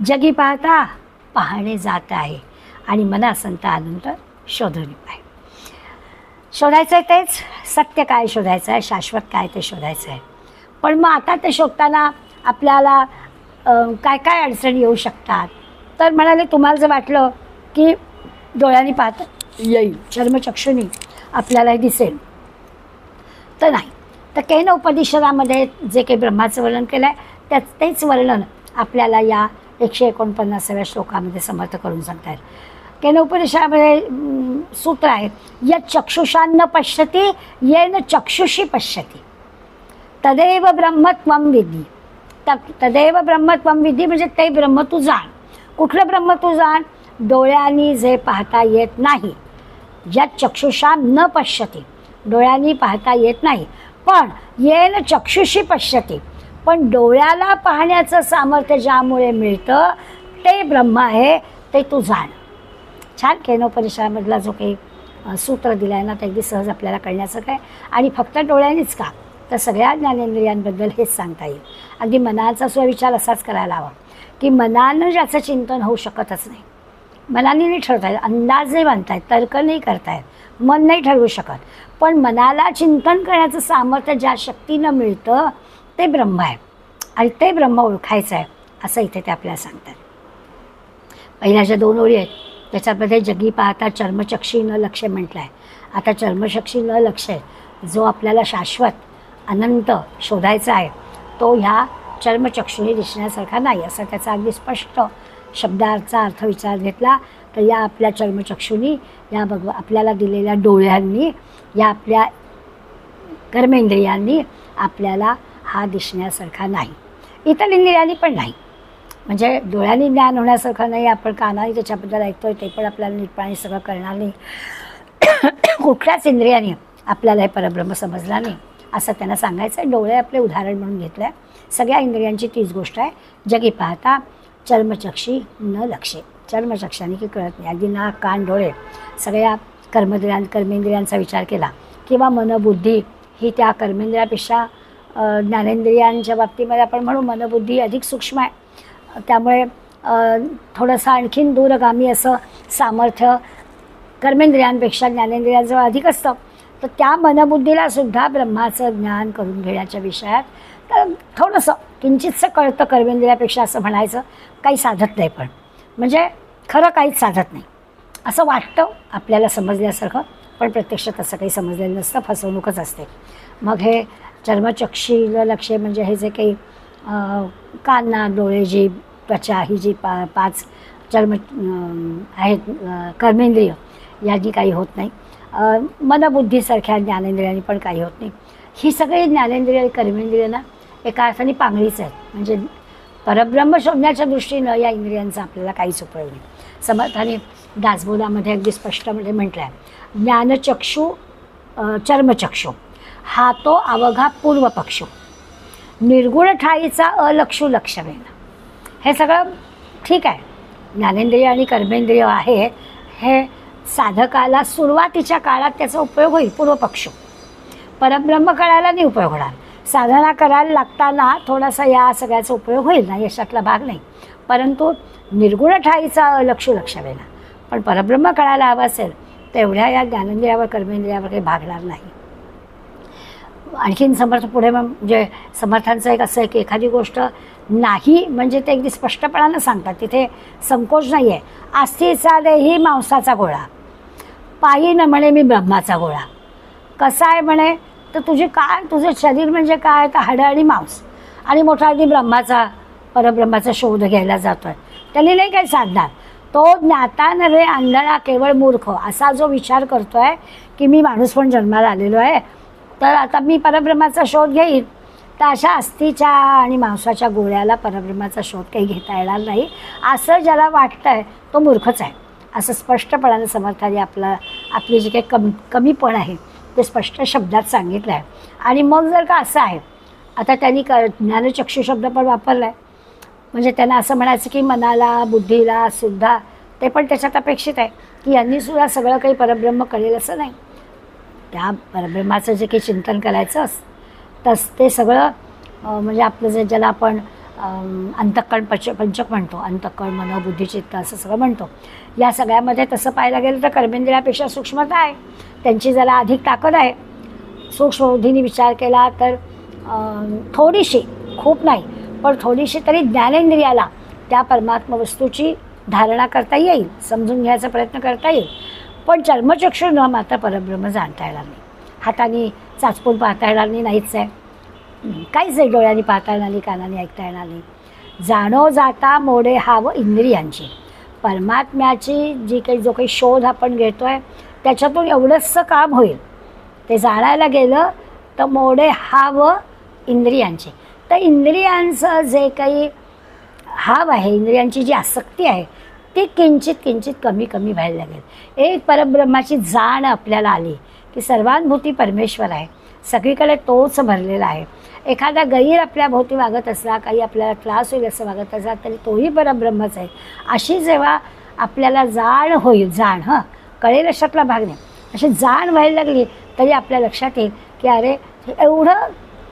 जगी पाहता पाहणे जात आहे आणि मना संत अनंत शोधून पाहे. शोधायचं आहे तेच सत्य काय शोधायचं आहे, शाश्वत काय ते शोधायचं आहे. पण मग आता ते शोधताना आपल्याला काय काय अडचणी येऊ शकतात. तर म्हणाले, तुम्हाला जर वाटलं की डोळ्यांनी पाहता येईल, चर्मचक्षुनी आपल्याला दिसेल, तर नाही. तर केन उपनिषदामध्ये जे काही ब्रह्माचं वर्णन केलं आहे तेच वर्णन आपल्याला या 149व्या श्लोकामध्ये समर्थ करून सांगतात. केन उपनिषदामध्ये सूत्र आहे, यत् चक्षुषा न पश्यति येन चक्षुषी पश्यति. तदेव ब्रह्म त्वं विद्धी. तदेव ब्रह्म त्वं विद्धी म्हणजे ते ब्रह्म तू जाण. कुठलं ब्रह्म तू जाण? डोळ्यांनी जे पाहता येत नाही, ज्यात चक्षुषा न पश्यती, डोळ्यांनी पाहता येत नाही, पण येन चक्षुषी पश्यती, पण डोळ्याला पाहण्याचं सामर्थ्य ज्यामुळे मिळतं ते ब्रह्म आहे, ते तू जाण. छान केनोपनिषदामधला जो काही सूत्र दिलं आहे ना, ते अगदी सहज आपल्याला कळण्याचं काय. आणि फक्त डोळ्यांनीच का, तर सगळ्या ज्ञानेंद्रियांबद्दल हेच सांगता येईल. अगदी मनाचा सुद्धा विचार असाच करायला हवा की मनानं ज्याचं चिंतन होऊ शकतच नाही. मनाने नाही ठरवता येत, अंदाज नाही बांधता येत, तर्क नाही करता येत, मन नाही ठरवू शकत. पण मनाला चिंतन करण्याचं सामर्थ्य ज्या शक्तीनं मिळतं ते ब्रह्म आहे आणि ते ब्रह्म ओळखायचं आहे असं इथे ते आपल्याला सांगतात. पहिल्या ज्या 2 ओळी आहेत त्याच्यामध्ये जगी पाहता चर्मचक्षी न लक्ष्य म्हटलं आहे. आता चर्मचक्षी न लक्ष्य जो आपल्याला शाश्वत अनंत शोधायचा आहे तो ह्या चर्मचक्षुने दिसण्यासारखा नाही, असा त्याचा अगदी स्पष्ट शब्दाचा अर्थ विचार घेतला तर या आपल्या चर्मचक्षुनी, या आपल्याला दिलेल्या डोळ्यांनी, या आपल्या कर्मेंद्रियांनी आपल्याला हा दिसण्यासारखा नाही. इतर इंद्रियांनी पण नाही. म्हणजे डोळ्यांनी ज्ञान होण्यासारखं नाही, आपण कानाने त्याच्याबद्दल ऐकतोय ते पण आपल्याला नीटपणे सगळं कळणार नाही. कुठल्याच इंद्रियाने आपल्याला हे परब्रह्म समजला नाही असं त्यांना सांगायचं आहे. डोळे आपले उदाहरण म्हणून घेतलं आहे. सगळ्या इंद्रियांची तीच गोष्ट आहे. जगी पाहता चर्मचक्षी न लक्षे, चर्मचक्षाने की कळत नाही. अगदी नाक कान डोळे सगळ्या कर्मेंद्रियांचा विचार केला किंवा मनबुद्धी ही त्या कर्मेंद्रियापेक्षा ज्ञानेंद्रियांच्या बाबतीमध्ये आपण म्हणू मनबुद्धी अधिक सूक्ष्म आहे. त्यामुळे थोडंसं आणखीन दूरगामी असं सामर्थ्य कर्मेंद्रियांपेक्षा ज्ञानेंद्रियांजवळ अधिक असतं. तर त्या मनबुद्धीला सुद्धा ब्रह्माचं ज्ञान करून घेण्याच्या विषयात तर थोडंसं किंचितसं कळतं कर्मेंद्रियापेक्षा असं म्हणायचं. काही साधत नाही, पण म्हणजे खरं काहीच साधत नाही असं वाटतं आपल्याला समजल्यासारखं, पण प्रत्यक्ष तसं काही समजलेलं नसतं, फसवणूकच असते. मग हे चर्मचक्षी लक्ष म्हणजे हे जे काही कान नाक डोळे जीभ त्वचा ही जी 5 चर्म आहेत कर्मेंद्रिय यांनी काही होत नाही. मनबुद्धीसारख्या ज्ञानेंद्रियांनी पण काही होत नाही. ही सगळी ज्ञानेंद्रिय आणि कर्मेंद्रिय ना एका अर्थाने पांगळीच आहेत. म्हणजे परब्रह्म शोधण्याच्या दृष्टीनं या इंद्रियांचा आपल्याला काहीच उपयोग नाही. समर्थाने दासबोधामध्ये अगदी स्पष्टमध्ये म्हटलं आहे, ज्ञानचक्षु चर्मचक्षु हा तो अवघा पूर्वपक्षो, निर्गुण ठाईचा अलक्षू लक्षवेन. हे सगळं ठीक आहे. ज्ञानेंद्रिय आणि कर्मेंद्रिय आहे हे साधकाला सुरुवातीच्या काळात त्याचा उपयोग होईल पूर्वपक्ष. परब्रह्म कळायला नाही उपयोग होणार. साधना करायला लागताना थोडासा या सगळ्याचा उपयोग होईल ना, यशातला भाग नाही. परंतु निर्गुण ठाईचा अलक्षू लक्षवेन. पण परब्रह्म कळायला हवं असेल तेवढ्या या ज्ञानेंद्रियावर कर्मेंद्रियावर काही भागणार नाही. आणखीन समर्थ पुढे म्हणजे समर्थांचं एक असं आहे की एखादी गोष्ट नाही म्हणजे ते अगदी स्पष्टपणानं सांगतात, तिथे संकोच नाही आहे. आस्थीचा देही मांसाचा गोळा, पायी न म्हणे मी ब्रह्माचा गोळा. कसा आहे म्हणे तर तुझे काय, तुझं शरीर म्हणजे काय तर हाडं आणि मांस, आणि मोठा अगदी ब्रह्माचा परब्रह्माचा शोध घ्यायला जातोय. त्यांनी नाही काही साधणार. तो ज्ञाता नव्हे आंधळा केवळ मूर्ख असा जो विचार करतोय की मी माणूस पण जन्माला आलेलो आहे तर आता मी परब्रह्माचा शोध घेईन, तर अशा अस्थीच्या आणि मांसाच्या गोळ्याला परब्रह्माचा शोध काही घेता येणार नाही असं ज्याला वाटतंय तो मूर्खच आहे असं स्पष्टपणाने समर्थाने आपली जी काही कमीपण आहे ते स्पष्ट शब्दात सांगितलं आहे. आणि मग जर का असं आहे, आता त्यांनी ज्ञानचक्षु शब्द पण वापरला आहे, म्हणजे त्यांना असं म्हणायचं की मनाला बुद्धीला सुद्धा ते पण त्याच्यात अपेक्षित आहे की यांनीसुद्धा सगळं काही परब्रह्म कळेल असं नाही. त्या परब्रह्माचं जे काही चिंतन करायचं ते सगळं म्हणजे आपलं जे ज्याला आपण अंतःकरण पंचक म्हणतो, अंतःकरण मन बुद्धी चित्त असं सगळं म्हणतो, या सगळ्यामध्ये तसं पाहायला गेलं तर कर्मेंद्रियापेक्षा सूक्ष्मता आहे, त्यांची जरा अधिक ताकद आहे. सूक्ष्म बुद्धीने विचार केला तर थोडीशी, खूप नाही पण थोडीशी तरी ज्ञानेंद्रियाला त्या परमात्मा वस्तूची धारणा करता येईल, समजून घ्यायचा प्रयत्न करता येईल. पण चर्मचक्षु न मात्र परब्रह्म जाणता येणार नाही. हाताने चाचपून पाहता येणार नाही, नाहीच आहे. काहीच नाही. डोळ्यांनी पाहता येणार नाही, कानाने ऐकता येणार नाही. जाणो जाता मोडे हाव इंद्रियांची. परमात्म्याची जो काही शोध आपण घेतोय त्याच्यातून एवढंचसं काम होईल. ते जाणायला गेलं तर मोडे हाव इंद्रियांचे. तर इंद्रियांचं जे काही हाव आहे, इंद्रियांची जी आसक्ती आहे ती किंचित किंचित कमी कमी व्हायला लागेल. एक परब्रह्माची जाण आपल्याला आली की सर्वांभूती परमेश्वर आहे, सगळीकडे तोच भरलेला आहे. एखादा गैर आपल्या भोवती वागत असला, काही आपल्याला त्रास होईल असं वागत असला तरी तोही परब्रह्मच आहे. अशी जेव्हा आपल्याला जाण होईल, जाण कळेल अशातला भाग नाही, अशी जाण व्हायला लागली तरी आपल्या लक्षात येईल की अरे एवढं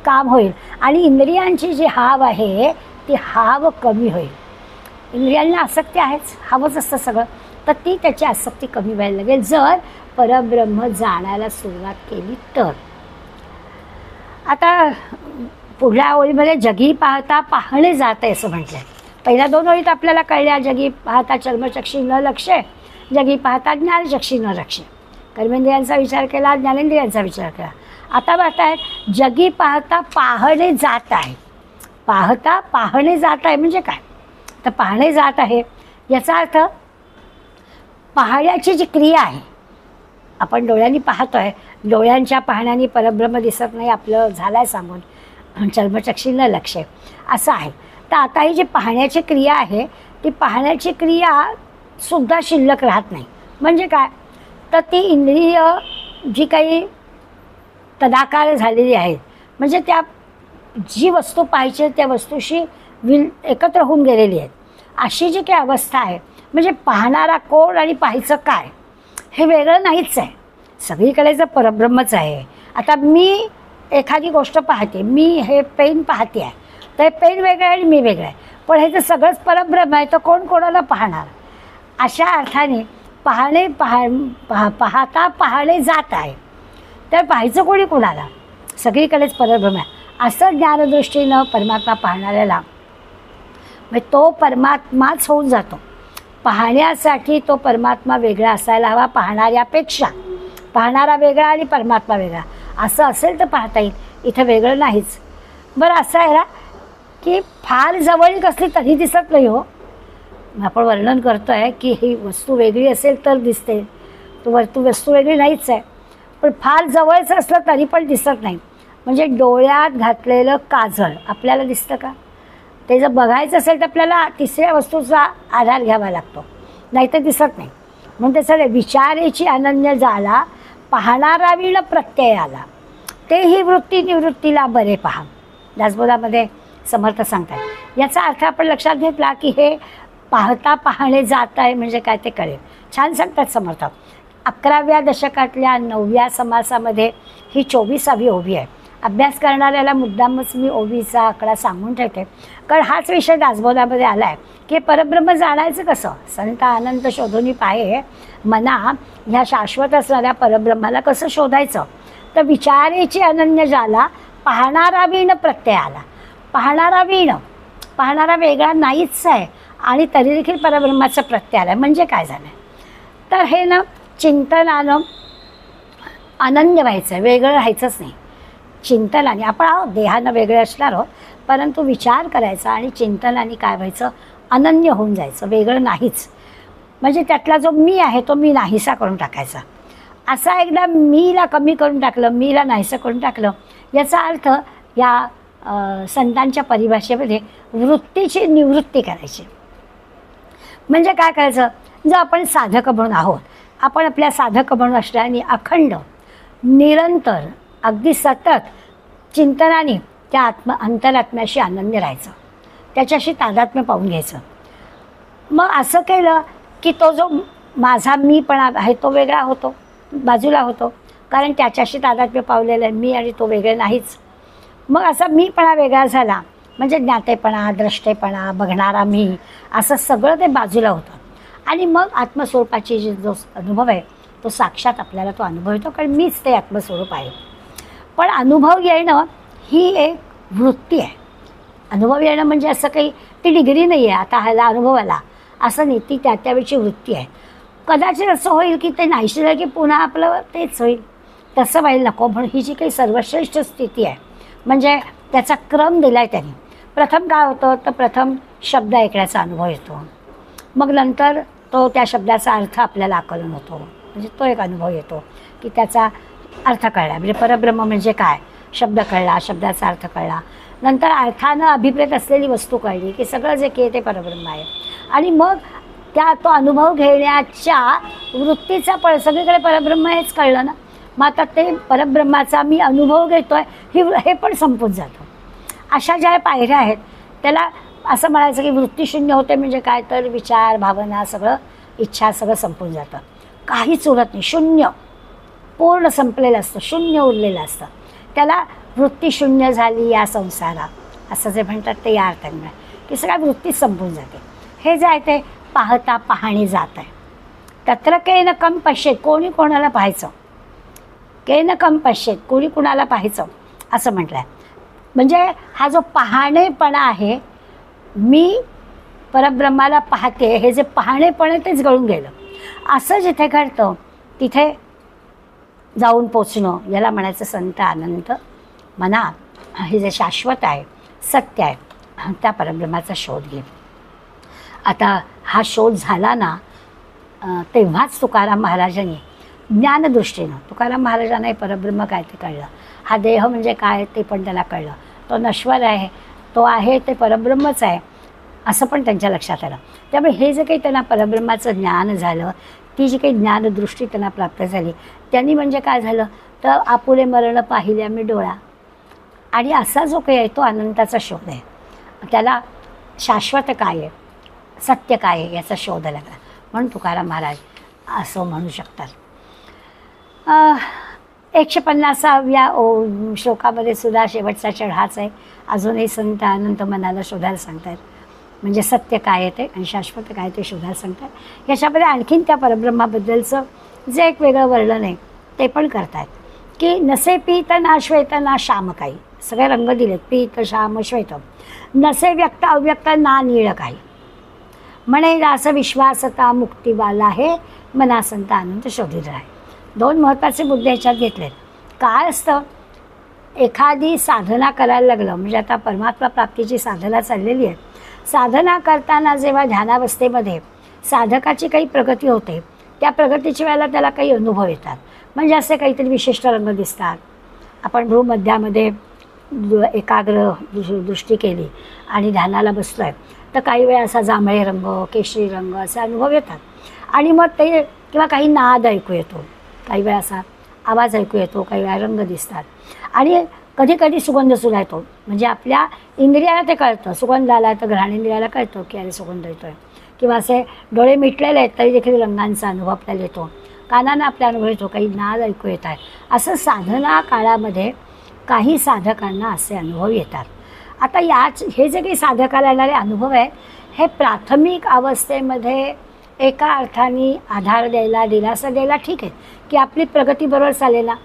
काम होईल. आणि इंद्रियांची जी हाव आहे ती हाव कमी होईल. इंद्रियांना आसक्ती आहेच, हवंच असतं सगळं, तर ती त्याची आसक्ती कमी व्हायला लागेल जर परब्रह्म जाणायला सुरुवात केली तर. आता पुढल्या ओळीमध्ये जगी पाहता पाहणे जात आहे असं म्हटलं आहे. पहिल्या 2 ओळीत आपल्याला कळल्या, जगी पाहता चर्मचक्षी न लक्षे, जगी पाहता ज्ञानचक्षी न लक्षे. कर्मेंद्रियांचा विचार केला, ज्ञानेंद्रियांचा विचार केला. आता पाहतायत जगी पाहता पाहणे जात आहे. पाहता पाहणे जात आहे म्हणजे काय, तर पाहणे जात आहे याचा अर्थ पाहण्याची जी क्रिया आहे, आपण डोळ्यांनी पाहतोय, डोळ्यांच्या पाहण्याने परब्रह्म दिसत नाही आपलं झालं आहे सांगून, चर्मचक्षी न लक्ष असं आहे. तर आता ही जी पाहण्याची क्रिया आहे ती पाहण्याची क्रियासुद्धा शिल्लक राहत नाही. म्हणजे काय, तर ती इंद्रिय जी काही तदाकार झालेली आहे, म्हणजे त्या जी वस्तू पाहायची त्या वस्तूशी एकत्र होऊन गेलेली आहेत, अशी जी काही अवस्था आहे. म्हणजे पाहणारा कोण आणि पाहायचं काय हे वेगळं नाहीच आहे, सगळीकडे जर परब्रह्मच आहे. आता मी एखादी गोष्ट पाहते, मी हे पेन पाहते आहे, तर हे पेन वेगळं आहे आणि मी वेगळं आहे, पण हे जर सगळंच परब्रह्म आहे तर कोण कोणाला पाहणार. अशा अर्थाने पाहणे पाहता पाहणे जात आहे, तर पाहायचं कोणी कोणाला, सगळीकडेच परब्रह्म आहे असं ज्ञानदृष्टीनं परमात्मा पाहणाऱ्याला म्हणजे तो परमात्माच होऊन जातो. पाहण्यासाठी तो परमात्मा वेगळा असायला हवा पाहणाऱ्यापेक्षा. पाहणारा वेगळा आणि परमात्मा वेगळा असं असेल तर पाहता येईल, इथं वेगळं नाहीच. बरं असं आहे ना की फार जवळीक असली तरी दिसत नाही हो. आपण वर्णन करतो आहे की ही वस्तू वेगळी असेल तर दिसते, तू वस्तू वेगळी नाहीच आहे, पण फार जवळचं असलं तरी पण दिसत नाही. म्हणजे डोळ्यात घातलेलं काजळ आपल्याला दिसतं का, ते जर बघायचं असेल तर आपल्याला तिसऱ्या वस्तूचा आधार घ्यावा लागतो, नाहीतर दिसत नाही. म्हणून त्याचा विचारेची अनन्य झाला, पाहणारा विण प्रत्यय आला, तेही वृत्ती निवृत्तीला बरे पहा. दासबोधामध्ये समर्थ सांगतात. याचा अर्थ आपण लक्षात घेतला की हे पाहता पाहणे जात आहे म्हणजे काय ते कळेल. छान सांगतात समर्थ. 11व्या दशकातल्या 9व्या समासामध्ये ही 24वी ओवी आहे. अभ्यास करणाऱ्याला मुद्दामच मी ओवीचा आकडा सांगून ठेवते, कारण हाच विषय दासबोधामध्ये आला आहे की परब्रह्म जाणायचं कसं. संत अनंत शोधूनी पाहे मना ह्या शाश्वत असणाऱ्या परब्रह्माला कसं शोधायचं, तर विचारेची अनन्य झाला, पाहणारा वीण प्रत्यय आला. पाहणारा वेगळा नाहीच आहे आणि तरी देखील परब्रह्माचा प्रत्यय आला. म्हणजे काय झालं, तर हे ना चिंतनानं अनन्य व्हायचं, वेगळं राहायचंच नाही. चिंतनाने आपण देहानं वेगळे असणार आहोत, परंतु विचार करायचा आणि चिंतनाने काय व्हायचं, अनन्य होऊन जायचं, वेगळं नाहीच. म्हणजे त्यातला जो मी आहे तो मी नाहीसा करून टाकायचा. असा एकदा मीला कमी करून टाकलं, मीला नाहीसं करून टाकलं, याचा अर्थ या संतांच्या परिभाषेमध्ये वृत्तीची निवृत्ती करायची. म्हणजे काय करायचं, जर आपण साधक म्हणून आहोत, आपण आपल्या साधक म्हणून असल्याने अखंड निरंतर अगदी सतत चिंतनाने त्या अंतरात्म्याशी अनन्य राहायचं, त्याच्याशी तादात्म्य पाहून घ्यायचं. मग असं केलं की तो जो माझा मीपणा आहे तो वेगळा होतो, बाजूला होतो, कारण त्याच्याशी तादात्म्य पावलेलं आहे मी आणि तो वेगळे नाहीच. मग असा मीपणा वेगळा झाला म्हणजे ज्ञातेपणा, द्रष्टेपणा, बघणारा मी, असं सगळं ते बाजूला होतं. आणि मग आत्मस्वरूपाची जो अनुभव आहे तो साक्षात आपल्याला तो अनुभव येतो, कारण मीच ते आत्मस्वरूप आहे. पण अनुभव येणं ही एक वृत्ती आहे. अनुभव येणं म्हणजे असं काही ती डिग्री नाही आहे, आता ह्याला अनुभव आला असं नाही, ती त्यावेळची वृत्ती आहे. कदाचित असं होईल की ते नाहीशी झालं की पुन्हा आपलं तेच होईल, तसं व्हायला नको. म्हणून ही जी काही सर्वश्रेष्ठ स्थिती आहे, म्हणजे त्याचा क्रम दिला आहे त्यांनी. प्रथम काय होतं, तर प्रथम शब्द ऐकण्याचा अनुभव येतो, मग नंतर तो त्या शब्दाचा अर्थ आपल्याला आकलन होतो, म्हणजे तो एक अनुभव येतो की त्याचा अर्थ कळला. म्हणजे परब्रह्म म्हणजे काय, शब्द कळला, शब्दाचा अर्थ कळला, नंतर अर्थानं अभिप्रेत असलेली वस्तू कळली की सगळं जे की ते परब्रह्म आहे. आणि मग तो अनुभव घेण्याच्या वृत्तीचा सगळीकडे परब्रह्म हेच कळलं ना. मग आता ते परब्रह्माचा मी अनुभव घेतोय हे पण संपून जातं. अशा ज्या पायऱ्या आहेत त्याला असं म्हणायचं की वृत्तीशून्य होते म्हणजे काय, तर विचार, भावना, सगळं इच्छा सगळं संपून जातं, काहीच उरत नाही, शून्य पूर्ण संपलेलं असतं, शून्य उरलेलं असतं. त्याला वृत्तीशून्य झाली या संसारा असं जे म्हणतात ते या अर्थाने की सगळ्या वृत्तीच संपून जाते. हे जे आहे ते पाहता पाहणी जात आहे. तत्र केन कम पश्येत, कोणी कोणाला पाहायचं, केन कम पश्येत, कोणी कुणाला पाहायचं असं म्हटलं आहे. म्हणजे हा जो पाहणेपणा आहे, मी परब्रह्माला पाहते, हे जे पाहणेपण आहे तेच गळून गेलं. असं जिथे घडतं तिथे जाऊन पोचणं याला म्हणायचं संत अनंत मना. हे जे शाश्वत आहे, सत्य आहे, त्या परब्रह्माचा शोध घे. आता हा शोध झाला ना, तेव्हाच तुकाराम महाराजांनी ज्ञानदृष्टीनं, तुकाराम महाराजांना हे परब्रह्म काय ते कळलं. हा देह म्हणजे काय ते पण त्याला कळलं. तो नश्वर आहे, तो आहे ते परब्रह्मच आहे असं पण त्यांच्या लक्षात आलं. त्यामुळे हे जे काही त्यांना परब्रह्माचं ज्ञान झालं, ती जी काही ज्ञानदृष्टी त्यांना प्राप्त झाली, त्यांनी म्हणजे काय झालं तर आपुले मरण पाहिल्या मी डोळा. आणि असा जो काही आहे तो अनंताचा शोध आहे. त्याला शाश्वत काय आहे, सत्य काय आहे याचा शोध लागला. म्हणून तुकाराम महाराज असं म्हणू शकतात. 150व्या श्लोकामध्ये सुद्धा शेवटचा चढ हाच आहे. अजूनही संत अनंत मनाला शोधायला सांगतात. म्हणजे सत्य काय आहे ते आणि शाश्वत काय ते शोधायला सांगतात. याच्यामध्ये आणखीन त्या परब्रह्माबद्दलचं जे एक वेगळं वर्णन आहे ते पण करतात की नसे पीत ना श्वेत ना श्याम काही, सगळे रंग दिलेत, पीत श्याम श्वेत. नसे व्यक्त अव्यक्त ना नीळ काही, म्हणे दास विश्वासता मुक्तीवाला हे मना संत आनंद शोधित आहे. दोन महत्त्वाचे मुद्दे ह्याच्यात घेतलेत. काय असतं, एखादी साधना करायला लागलं म्हणजे आता परमात्मा प्राप्तीची साधना चाललेली आहे, साधना करताना जेव्हा ध्यानावस्थेमध्ये साधकाची काही प्रगती होते, त्या प्रगतीच्या वेळेला त्याला काही अनुभव येतात. म्हणजे असे काहीतरी विशिष्ट रंग दिसतात. आपण भूमध्यामध्ये एकाग्र दृष्टी केली आणि ध्यानाला बसलो आहे तर काही वेळा असा जांभळे रंग, केशरी रंग असे अनुभव येतात. आणि मग ते किंवा काही नाद ऐकू येतो, काही वेळा असा आवाज ऐकू येतो, काही वेळा रंग दिसतात. आणि कधी कधी सुगंधसुद्धा येतो. म्हणजे आपल्या इंद्रियाला ते कळतं, सुगंध आला तर घ्राणेंद्रियाला कळतं की अरे सुगंध येतो आहे. किंवा असे डोळे मिटलेले आहेत तरी देखील रंगांचा अनुभव आपल्याला येतो, कानांना आपल्या अनुभव येतो, काही नाद ऐकू येत आहे. असं साधना काळामध्ये काही साधकांना असे अनुभव येतात. आता हे जे काही साधकाला येणारे अनुभव आहेत हे प्राथमिक अवस्थेमध्ये एका अर्थाने आधार द्यायला, दिलासा द्यायला ठीक आहे की आपली प्रगती बरोबर चालेल ना,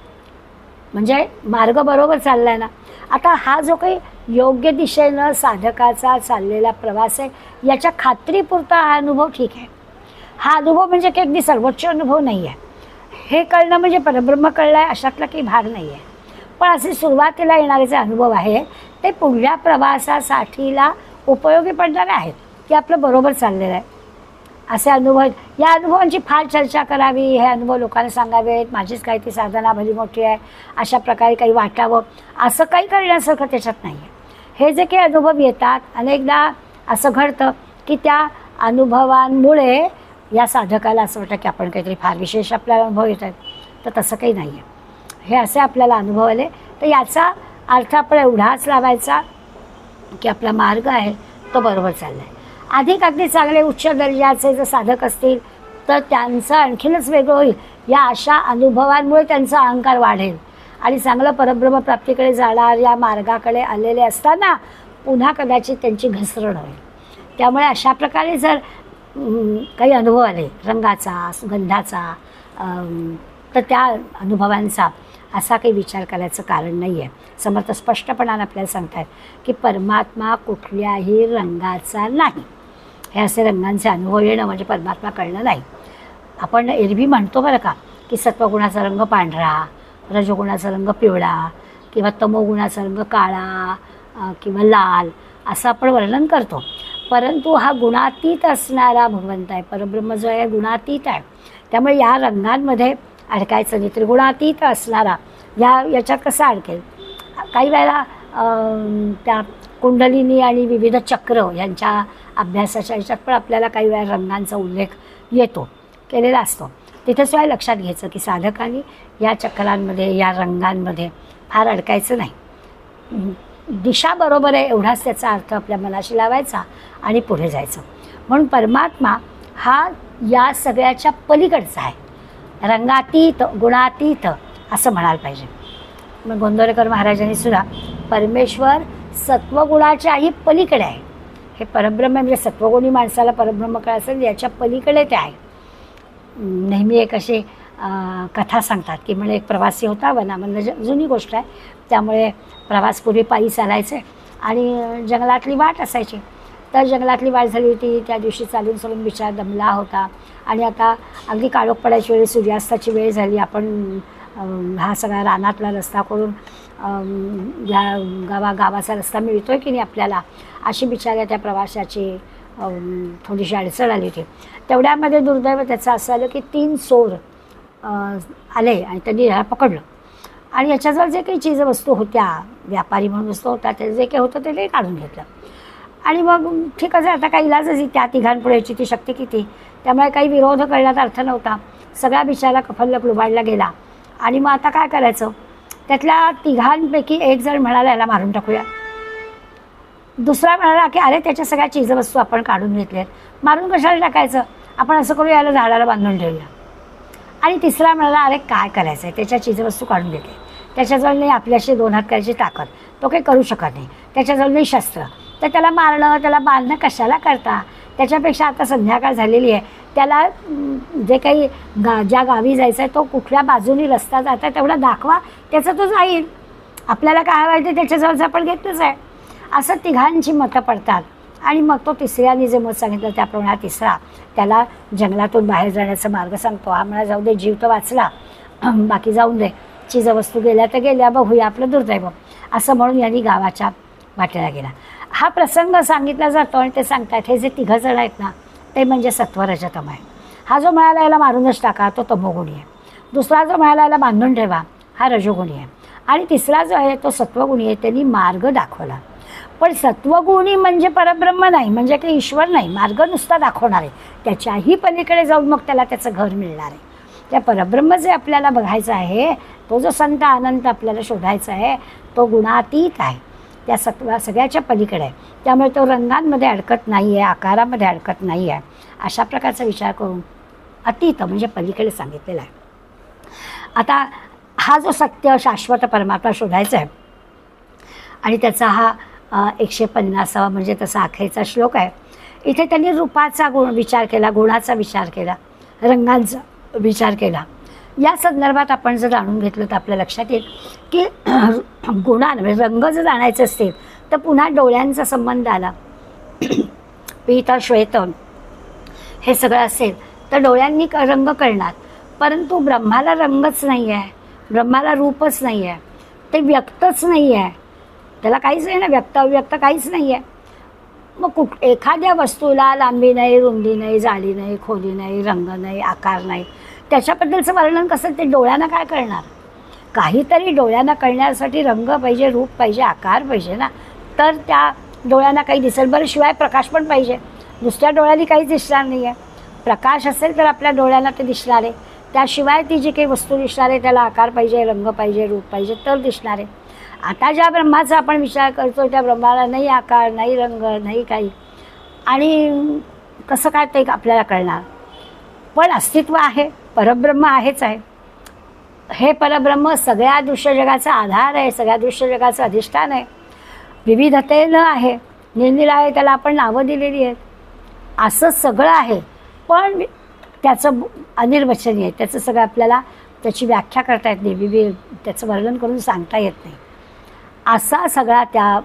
म्हणजे मार्ग बरोबर चालला आहे ना. आता हा जो काही योग्य दिशेनं साधकाचा चाललेला प्रवास आहे याच्या खात्रीपुरता हा अनुभव ठीक आहे. हा अनुभव म्हणजे की अगदी सर्वोच्च अनुभव नाही आहे. हे कळणं म्हणजे परब्रह्म कळलं आहे अशातला काही भाग नाही आहे. पण असे सुरुवातीला येणारे जे अनुभव आहे ते पुढल्या प्रवासासाठीला उपयोगी पडणारे आहेत की आपलं बरोबर चाललेलं आहे असे अनुभव आहेत. या अनुभवांची फार चर्चा करावी, हे अनुभव लोकांना सांगावेत, माझीच काही ती साधना भली मोठी आहे अशा प्रकारे काही वाटावं असं काही करण्यासारखं त्याच्यात नाही आहे. हे जे काही अनुभव येतात अनेकदा असं घडतं की त्या अनुभवांमुळे या साधकाला असं वाटतं की आपण काहीतरी फार विशेष आपल्याला अनुभव येत आहेत, तर तसं काही नाही आहे. हे असे आपल्याला अनुभव आले तर याचा अर्थ आपण एवढाच लावायचा की आपला मार्ग आहे तो बरोबर चालला आहे. अधिक अगदी चांगले उच्च दर्जाचे जर साधक असतील तर त्यांचं आणखीनच वेगळं होईल. या अशा अनुभवांमुळे त्यांचा अहंकार वाढेल आणि चांगलं परब्रह्म प्राप्तीकडे जाणार या मार्गाकडे आलेले असताना पुन्हा कदाचित त्यांची घसरण होईल. त्यामुळे अशा प्रकारे जर काही अनुभव आले रंगाचा, सुगंधाचा, तर त्या अनुभवांचा असा काही विचार करायचं कारण नाही आहे. समर्थ स्पष्टपणाने आपल्याला सांगतात की परमात्मा कुठल्याही रंगाचा नाही. हे असे रंगांचे अनुभव येणं म्हणजे परमात्मा कळणं नाही. आपण एरवी म्हणतो बरं का की सत्वगुणाचा रंग पांढरा, रजोगुणाचा रंग पिवळा किंवा तमोगुणाचा रंग काळा किंवा लाल असं आपण वर्णन करतो. परंतु हा गुणातीत असणारा भगवंत आहे, परब्रह्म जो आहे गुणातीत आहे. त्यामुळे या रंगांमध्ये अडकायचं नाही. त्रिगुणातीत असणारा याच्यात कसं अडकेल. काही वेळेला त्या कुंडलिनी आणि विविध चक्र यांच्या अभ्यासाच्या ह्याच्यात पण आपल्याला काही वेळा रंगांचा उल्लेख येतो, केलेला असतो. तिथे सुद्धा लक्षात घ्यायचं की साधकांनी या चक्रांमध्ये, या रंगांमध्ये फार अडकायचं नाही. दिशा बरोबर आहे एवढाच त्याचा अर्थ आपल्या मनाशी लावायचा आणि पुढे जायचं. म्हणून परमात्मा हा या सगळ्याच्या पलीकडचा आहे, रंगातीत, गुणातीत असं म्हणायला पाहिजे. मग गोंदवलेकर महाराजांनी सुद्धा परमेश्वर सत्वगुणाच्याही पलीकडे आहे. हे परब्रह्म म्हणजे सत्वगुणी माणसाला परब्रह्म काय असेल याच्या पलीकडे ते आहे. नेहमी एक अशी कथा सांगतात की म्हणजे एक प्रवासी होता वनामधलं, जुनी गोष्ट आहे. त्यामुळे प्रवास पूर्वी पायी चालायचे आणि जंगलातली वाट असायची. तर जंगलातली वाट झाली होती, त्या दिवशी चालून बिचारा दमला होता आणि आता अगदी काळोख पडायची वेळ, सूर्यास्ताची वेळ झाली. आपण हा सगळा रानातला रस्ता करून गावाचा रस्ता मिळतो आहे की नाही आपल्याला, अशी बिचाऱ्या त्या प्रवाशाची थोडीशी अडचण आली होती. तेवढ्यामध्ये दुर्दैव त्याचं असं आलं की 3 चोर आले आणि त्यांनी ह्याला पकडलं आणि याच्याजवळ जे काही चीजवस्तू होत्या, व्यापारी म्हणून वस्तू होता, ते जे काही होतं ते काढून घेतलं. आणि मग ठीक आहे, आता काही इलाजच त्या तिघांपुढे याची ती शक्ती किती, त्यामुळे काही विरोध करण्यात अर्थ नव्हता. सगळा बिचारा कफल्लक लुबाडला गेला. आणि मग आता काय करायचं, त्यातल्या तिघांपैकी एक जण म्हणाला याला मारून टाकूया. दुसरा म्हणाला की अरे त्याच्या सगळ्या चीजवस्तू आपण काढून घेतल्यात, मारून कशाला टाकायचं, आपण असं करू याला झाडाला बांधून ठेवूया. आणि तिसरा म्हणाला अरे काय करायचं आहे, त्याच्या चीजवस्तू काढून घेतले, त्याच्याजवळ नाही आपल्याशी 2 हात करायची ताकद, तो काही करू शकत नाही, त्याच्याजवळ नाही शस्त्र, तर त्याला मारणं, त्याला बांधणं कशाला करता. त्याच्यापेक्षा आता संध्याकाळ झालेली आहे, त्याला जे काही ज्या गावी जायचं आहे तो कुठल्या बाजूनी रस्ता जात आहे तेवढा दाखवा, त्याचं तो जाईल. आपल्याला काय हवं आहे ते त्याच्याजवळचं आपण घेतलंच आहे. असं तिघांची मतं पडतात. आणि मग तो तिसऱ्याने जे मत सांगितलं त्याप्रमाणे तिसरा त्याला जंगलातून बाहेर जाण्याचा मार्ग सांगतो. हा म्हणा जाऊ दे, जीव तर वाचला, बाकी जाऊन दे, चीजवस्तू गेल्या तर गेल्या, बघूया आपलं दुर्दैव, असं म्हणून यांनी गावाच्या वाटेला गेला. हा प्रसंग सांगितला जातो आणि ते सांगतात हे जे 3 जण आहेत ना ते म्हणजे सत्वरजतम आहे. हा जो म्हणाला याला मारूनच टाका तो तमोगुणी आहे. दुसरा जो म्हणाला याला बांधून ठेवा हा रजोगुणी आहे. आणि तिसरा जो आहे तो सत्वगुणी आहे. त्यांनी मार्ग दाखवला. पण सत्वगुणी म्हणजे परब्रह्म नाही, म्हणजे काही ईश्वर नाही, मार्ग नुसता दाखवणार आहे. त्याच्याही पलीकडे जाऊन मग त्याला त्याचं घर मिळणार आहे. त्या परब्रह्म जे आपल्याला बघायचं आहे, तो जो संत अनंत आपल्याला शोधायचा आहे, तो गुणातीत आहे, त्या सगळ्याच्या पलीकडे आहे. त्यामुळे तो रंगांमध्ये अडकत नाही आहे, आकारामध्ये अडकत नाही आहे. अशा प्रकारचा विचार करून अतीत म्हणजे पलीकडे सांगितलेला आहे. आता हा जो सत्य शाश्वत परमात्मा शोधायचा आहे आणि त्याचा हा 150वा म्हणजे तसा अखेरचा श्लोक आहे. इथे त्यांनी रूपाचा विचार केला, गुणाचा विचार केला, रंगांचा विचार केला. या संदर्भात आपण जर जाणून घेतलं तर आपल्या लक्षात येईल की म्हणजे रंग जर जाणायचे असतील तर पुन्हा डोळ्यांचा संबंध आला. पीत श्वेत हे सगळं असेल तर डोळ्यांनी रंग कळणार. परंतु ब्रह्माला रंगच नाही आहे, ब्रह्माला रूपच नाही आहे, ते व्यक्तच नाही आहे, त्याला काहीच नाही ना, व्यक्त अव्यक्त काहीच नाही आहे. मग एखाद्या वस्तूला लांबी नाही, रुंदी नाही, जाडी नाही, खोली नाही, रंग नाही, आकार नाही, त्याच्याबद्दलचं वर्णन कसं ते डोळ्यांना काय कळणार. काहीतरी डोळ्यांना कळण्यासाठी रंग पाहिजे, रूप पाहिजे, आकार पाहिजे ना, तर त्या डोळ्यांना काही दिसेल. बरं शिवाय प्रकाश पण पाहिजे, नुसत्या डोळ्यांनी काहीच दिसणार नाही आहे. प्रकाश असेल तर आपल्या डोळ्यांना ते दिसणार आहे. त्याशिवाय ती जी काही वस्तू दिसणार आहे त्याला आकार पाहिजे, रंग पाहिजे, रूप पाहिजे तर दिसणार आहे. आता ज्या ब्रह्माचा आपण विचार करतो त्या ब्रह्माला नाही आकार, नाही रंग, नाही काही, आणि कसं काय ते आपल्याला कळणार. पण अस्तित्व आहे, परब्रह्म आहेच आहे. हे परब्रह्म सगळ्या दृश्य जगाचा आधार आहे, सगळ्या दृश्य जगाचं अधिष्ठान आहे, विविधतेनं आहे, निरनिराळे आहे, त्याला आपण नावं दिलेली आहेत, असं सगळं आहे. पण त्याचं अनिर्वचनीय आहे, त्याचं सगळं आपल्याला त्याची व्याख्या करता येत नाही, त्याचं वर्णन करून सांगता येत नाही. असा सगळा त्या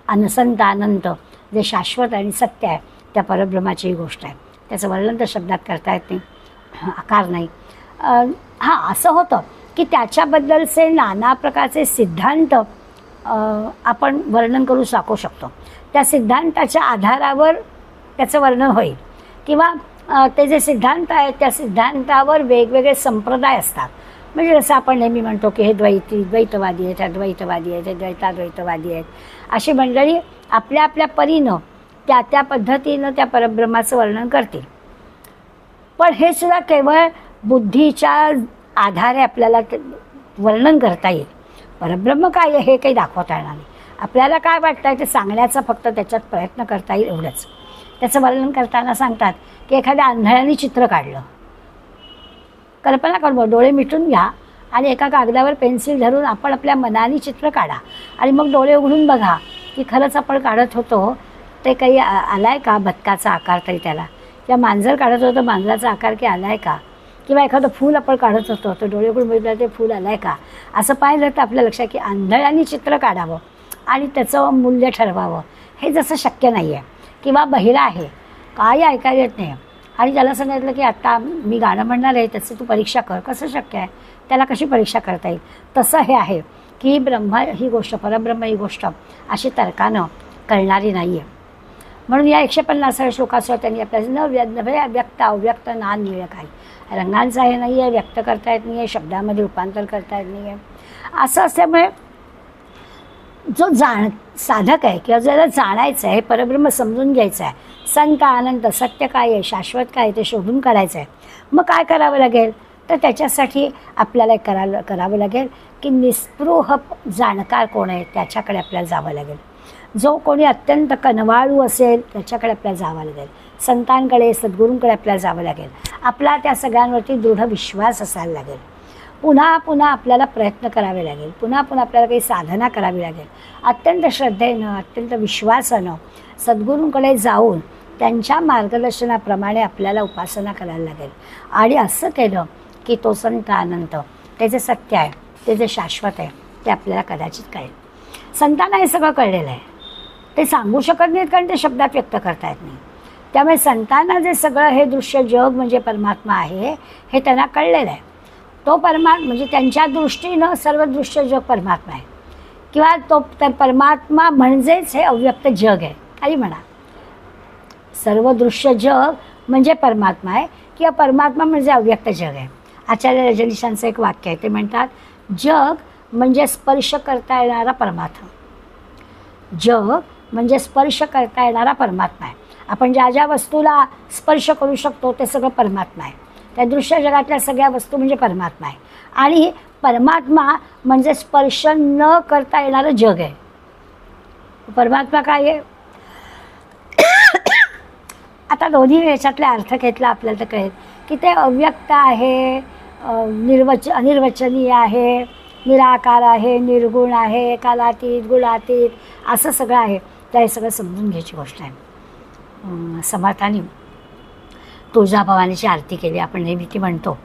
अनसंत अनंत जे शाश्वत आणि सत्य आहे त्या परब्रह्माची ही गोष्ट आहे. त्याचं वर्णन तर शब्दात करता येत नाही, आकार नाही. हां, असं होतं की त्याच्याबद्दलचे नाना प्रकारचे सिद्धांत आपण वर्णन करू शकतो. त्या सिद्धांताच्या आधारावर त्याचं वर्णन होईल, किंवा ते जे सिद्धांत आहेत त्या सिद्धांतावर वेगवेगळे संप्रदाय असतात. म्हणजे जसं आपण नेहमी म्हणतो की हे द्वैतवादी आहेत, अद्वैतवादी आहेत, हे द्वैताद्वैतवादी आहेत, अशी मंडळी आपल्या आपल्या परीनं त्या त्या पद्धतीनं त्या परब्रह्माचं वर्णन करतील. पण हे सुद्धा केवळ बुद्धीच्या आधारे आपल्याला वर्णन करता येईल. परब्रह्म काय आहे हे काही दाखवता येणार नाही. आपल्याला काय वाटतं आहे ते सांगण्याचा फक्त त्याच्यात प्रयत्न करता येईल एवढंच. त्याचं वर्णन करताना सांगतात की एखाद्या आंधळ्याने चित्र काढलं. कल्पना करू, डोळे मिटून घ्या आणि एका कागदावर पेन्सिल धरून आपण आपल्या मनाने चित्र काढा आणि मग डोळे उघडून बघा की खरंच आपण काढत होतो ते काही आला आहे का, बदकाचा आकार तरी त्याला, किंवा मांजर काढत होतो मांजराचा आकार की आला आहे का, किंवा एखादं फूल आपण काढत होतो तर डोळे उघडून बघितलं ते फूल आलं आहे का. असं पाहिलं तर आपल्या लक्षात की आंधळ्याने चित्र काढावं आणि त्याचं मूल्य ठरवावं हे जसं शक्य नाही आहे. किंवा बहिरा आहे, काही ऐकायला येत नाही आणि त्याला सांगितलं की आता मी गाणं म्हणणार आहे त्याचं तू परीक्षा कर, कसं शक्य आहे, त्याला कशी परीक्षा करता येईल. तसं हे आहे की ब्रह्म ही गोष्ट, परब्रह्म ही गोष्ट अशी तर्कानं कळणारी नाही आहे. म्हणून या 150 श्लोकासह त्यांनी आपल्याला न व्यक्त अव्यक्त नान मिळलं काही रंगांचं हे नाही आहे, व्यक्त करता येत नाही आहे, शब्दामध्ये रूपांतर करता येत नाही आहे. असं असल्यामुळे जो साधक आहे किंवा ज्याला जाणायचं आहे, परब्रह्म समजून घ्यायचं आहे, संत आनंद सत्य काय आहे, शाश्वत काय आहे ते शोधून काढायचं आहे. मग काय करावं लागेल तर त्याच्यासाठी आपल्याला करावं लागेल की निस्पृह जाणकार कोण आहे त्याच्याकडे आपल्याला जावं लागेल. जो कोणी अत्यंत कनवाळू असेल त्याच्याकडे आपल्याला जावं लागेल, संतांकडे सद्गुरूंकडे आपल्याला जावं लागेल. आपला त्या सगळ्यांवरती दृढ विश्वास असायला लागेल. पुन्हा पुन्हा आपल्याला प्रयत्न करावे लागेल, पुन्हा पुन्हा आपल्याला काही साधना करावी लागेल. अत्यंत श्रद्धेनं अत्यंत विश्वासानं सद्गुरूंकडे जाऊन त्यांच्या मार्गदर्शनाप्रमाणे आपल्याला उपासना करायला लागेल. आणि असं केलं की तो संत अनंत ते जे सत्य आहे, ते जे शाश्वत आहे ते आपल्याला कदाचित कळेल. संतांना हे सगळं कळलेलं आहे, ते सांगू शकत नाहीत कारण ते शब्दात व्यक्त करता येत नाही. त्यामुळे संतांना जे सगळं हे दृश्य जग म्हणजे परमात्मा आहे हे त्यांना कळलेलं आहे. तो म्हणजे त्यांच्या दृष्टीनं सर्व दृश्य जग परमात्मा आहे किंवा तो परमात्मा म्हणजेच हे अव्यक्त जग आहे काही म्हणा. सर्व दृश्य जग म्हणजे परमात्मा आहे किंवा परमात्मा म्हणजे अव्यक्त जग आहे. आचार्य रजनीशांचं एक वाक्य आहे, ते म्हणतात जग म्हणजे स्पर्श करता येणारा परमात्मा. जग म्हणजे स्पर्श करता येणारा परमात्मा आहे. आपण ज्या ज्या वस्तूला स्पर्श करू शकतो ते सगळं परमात्मा आहे. त्या दृश्य जगातल्या सगळ्या वस्तू म्हणजे परमात्मा आहे. आणि परमात्मा म्हणजे स्पर्श न करता येणारं जग आहे. परमात्मा काय आहे आता दोन्ही याच्यातले अर्थ घेतला आपल्याला तर कळेल की ते अव्यक्त आहे, अनिर्वचनीय आहे, निराकार आहे, निर्गुण आहे, कालातीत गुणातीत असं सगळं आहे. तर हे सगळं समजून घ्यायची गोष्ट आहे. समर्थांनी तुळजाभवानीची आरती केली, आपण नेहमी ती म्हणतो.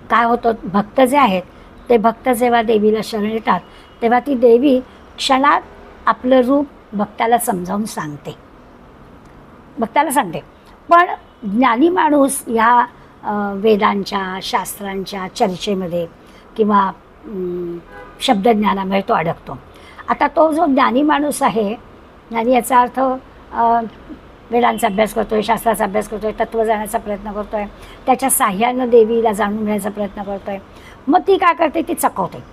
काय होतं, भक्त जे आहेत ते भक्त जेव्हा देवीला शरण येतात तेव्हा ती देवी क्षणात आपलं रूप भक्ताला समजावून सांगते, भक्ताला सांगते. पण ज्ञानी माणूस ह्या वेदांच्या शास्त्रांच्या चर्चेमध्ये किंवा शब्दज्ञानामध्ये तो अडकतो. आता तो जो ज्ञानी माणूस आहे, ज्ञानी याचा अर्थ वेदांचा अभ्यास करतो आहे, शास्त्राचा अभ्यास करतो आहे, तत्त्व जाण्याचा प्रयत्न करतो आहे, त्याच्या साह्यानं देवीला जाणून घ्यायचा प्रयत्न करतो आहे. मग ती काय करते, ती चकवते.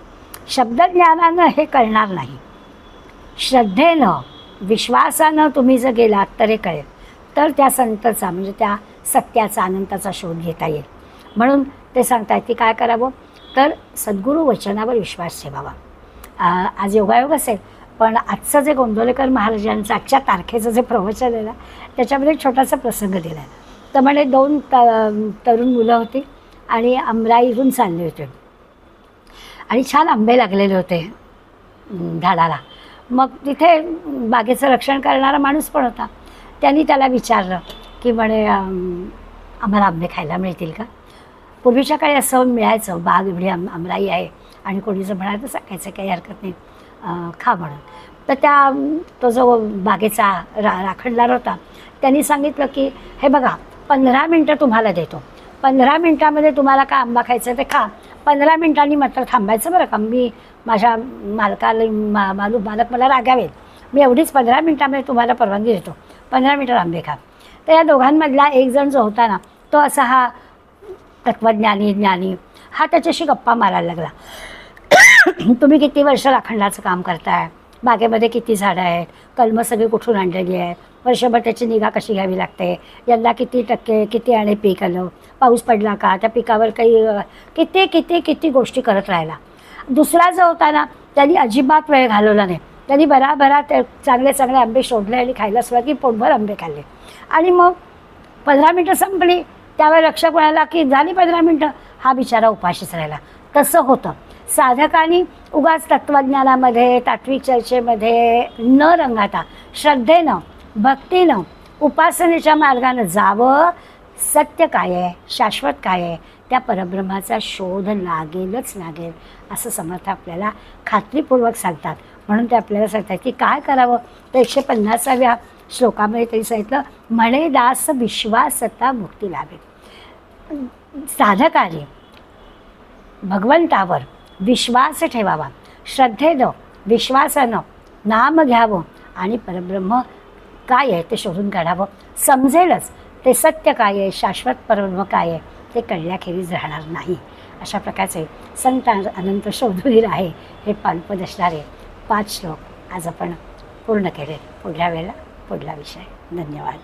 शब्दज्ञानानं हे कळणार नाही, श्रद्धेनं विश्वासानं तुम्ही जर गेलात तर हे कळेल. तर त्या संताचा म्हणजे त्या सत्याचा अनंताचा शोध घेता येईल. म्हणून ते सांगतात की काय करावं तर सद्गुरू वचनावर विश्वास ठेवावा. आज योगायोग असेल पण आजचं जे गोंदवलेकर महाराजांचं आजच्या तारखेचं जे प्रवचन आहे ना त्याच्यामध्ये एक छोटासा प्रसंग दिला आहे. तर म्हणे 2 तरुण मुलं होती आणि अमराईहून चालले होते आणि छान आंबे लागलेले होते झाडाला. मग तिथे बागेचं रक्षण करणारा माणूस पण होता. त्यांनी त्याला विचारलं की म्हणे आम्हाला आंबे खायला मिळतील का. पूर्वीच्या काळी असं मिळायचं, बाग एवढी आमराई आहे आणि कोणी जर म्हणाल तर सांगायचं काही हरकत नाही, खा म्हणून. तर तो जो बागेचा राखणदार होता त्यांनी सांगितलं की हे बघा 15 मिनटं तुम्हाला देतो, 15 मिनटामध्ये तुम्हाला का आंबा खायचं ते खा, 15 मिनटांनी मात्र थांबायचं बरं का, मी माझ्या मालक मला रागावेल, मी एवढीच 15 मिनटामध्ये तुम्हाला परवानगी देतो, 15 मिनिटात आंबे खा. तर या दोघांमधला एक जण जो होता ना तो असा हा तत्त्वज्ञानी ज्ञानी हा त्याच्याशी गप्पा मारायला लागला. तुम्ही किती वर्ष राखंडाचं काम करताय, बागेमध्ये किती झाडं आहेत, कलमं सगळी कुठून आणलेली आहेत, वर्षभर त्याची निगा कशी घ्यावी लागते, यंदा किती टक्के किती आणि पीक आलं, पाऊस पडला का, त्या पिकावर काही किती किती किती गोष्टी करत राहिला. दुसरा जो होता ना त्यांनी अजिबात वेळ घालवला नाही. त्यांनी भराभरा ते चांगले चांगले आंबे शोधले आणि खायला सुरुवात की पोटभर आंबे खाल्ले. आणि मग 15 मिनटं संपली, त्यावेळी लक्ष कोणाला की झाली 15 मिनटं, हा बिचारा उपाशीच राहिला. तसं होतं. साधकांनी उगाच तत्त्वज्ञानामध्ये तात्विक चर्चेमध्ये न रंगाता श्रद्धेनं भक्तीनं उपासनेच्या मार्गानं जावं. सत्य काय आहे, शाश्वत काय आहे, त्या परब्रह्माचा शोध लागेलच लागेल असं समर्थ आपल्याला खात्रीपूर्वक सांगतात. म्हणून ते आपल्याला सांगतात की काय करावं. तर 150व्या श्लोकामध्ये तरी सांगितलं, म्हणे दास विश्वासता मुक्ती लाभे. साधकाने भगवंतावर विश्वास ठेवावा, श्रद्धेनं विश्वासानं नाम घ्यावं आणि परब्रह्म काय आहे ते शोधून काढावं. समजेलच ते सत्य काय आहे, शाश्वत परब्रह्म काय आहे ते कळल्याखेरीज राहणार नाही. अशा प्रकारचे संत अनंत शोधवीर आहे हे पानपद असणारे 5 श्लोक आज आपण पूर्ण केले. पुढल्या वेळेला पुढला विषय. धन्यवाद.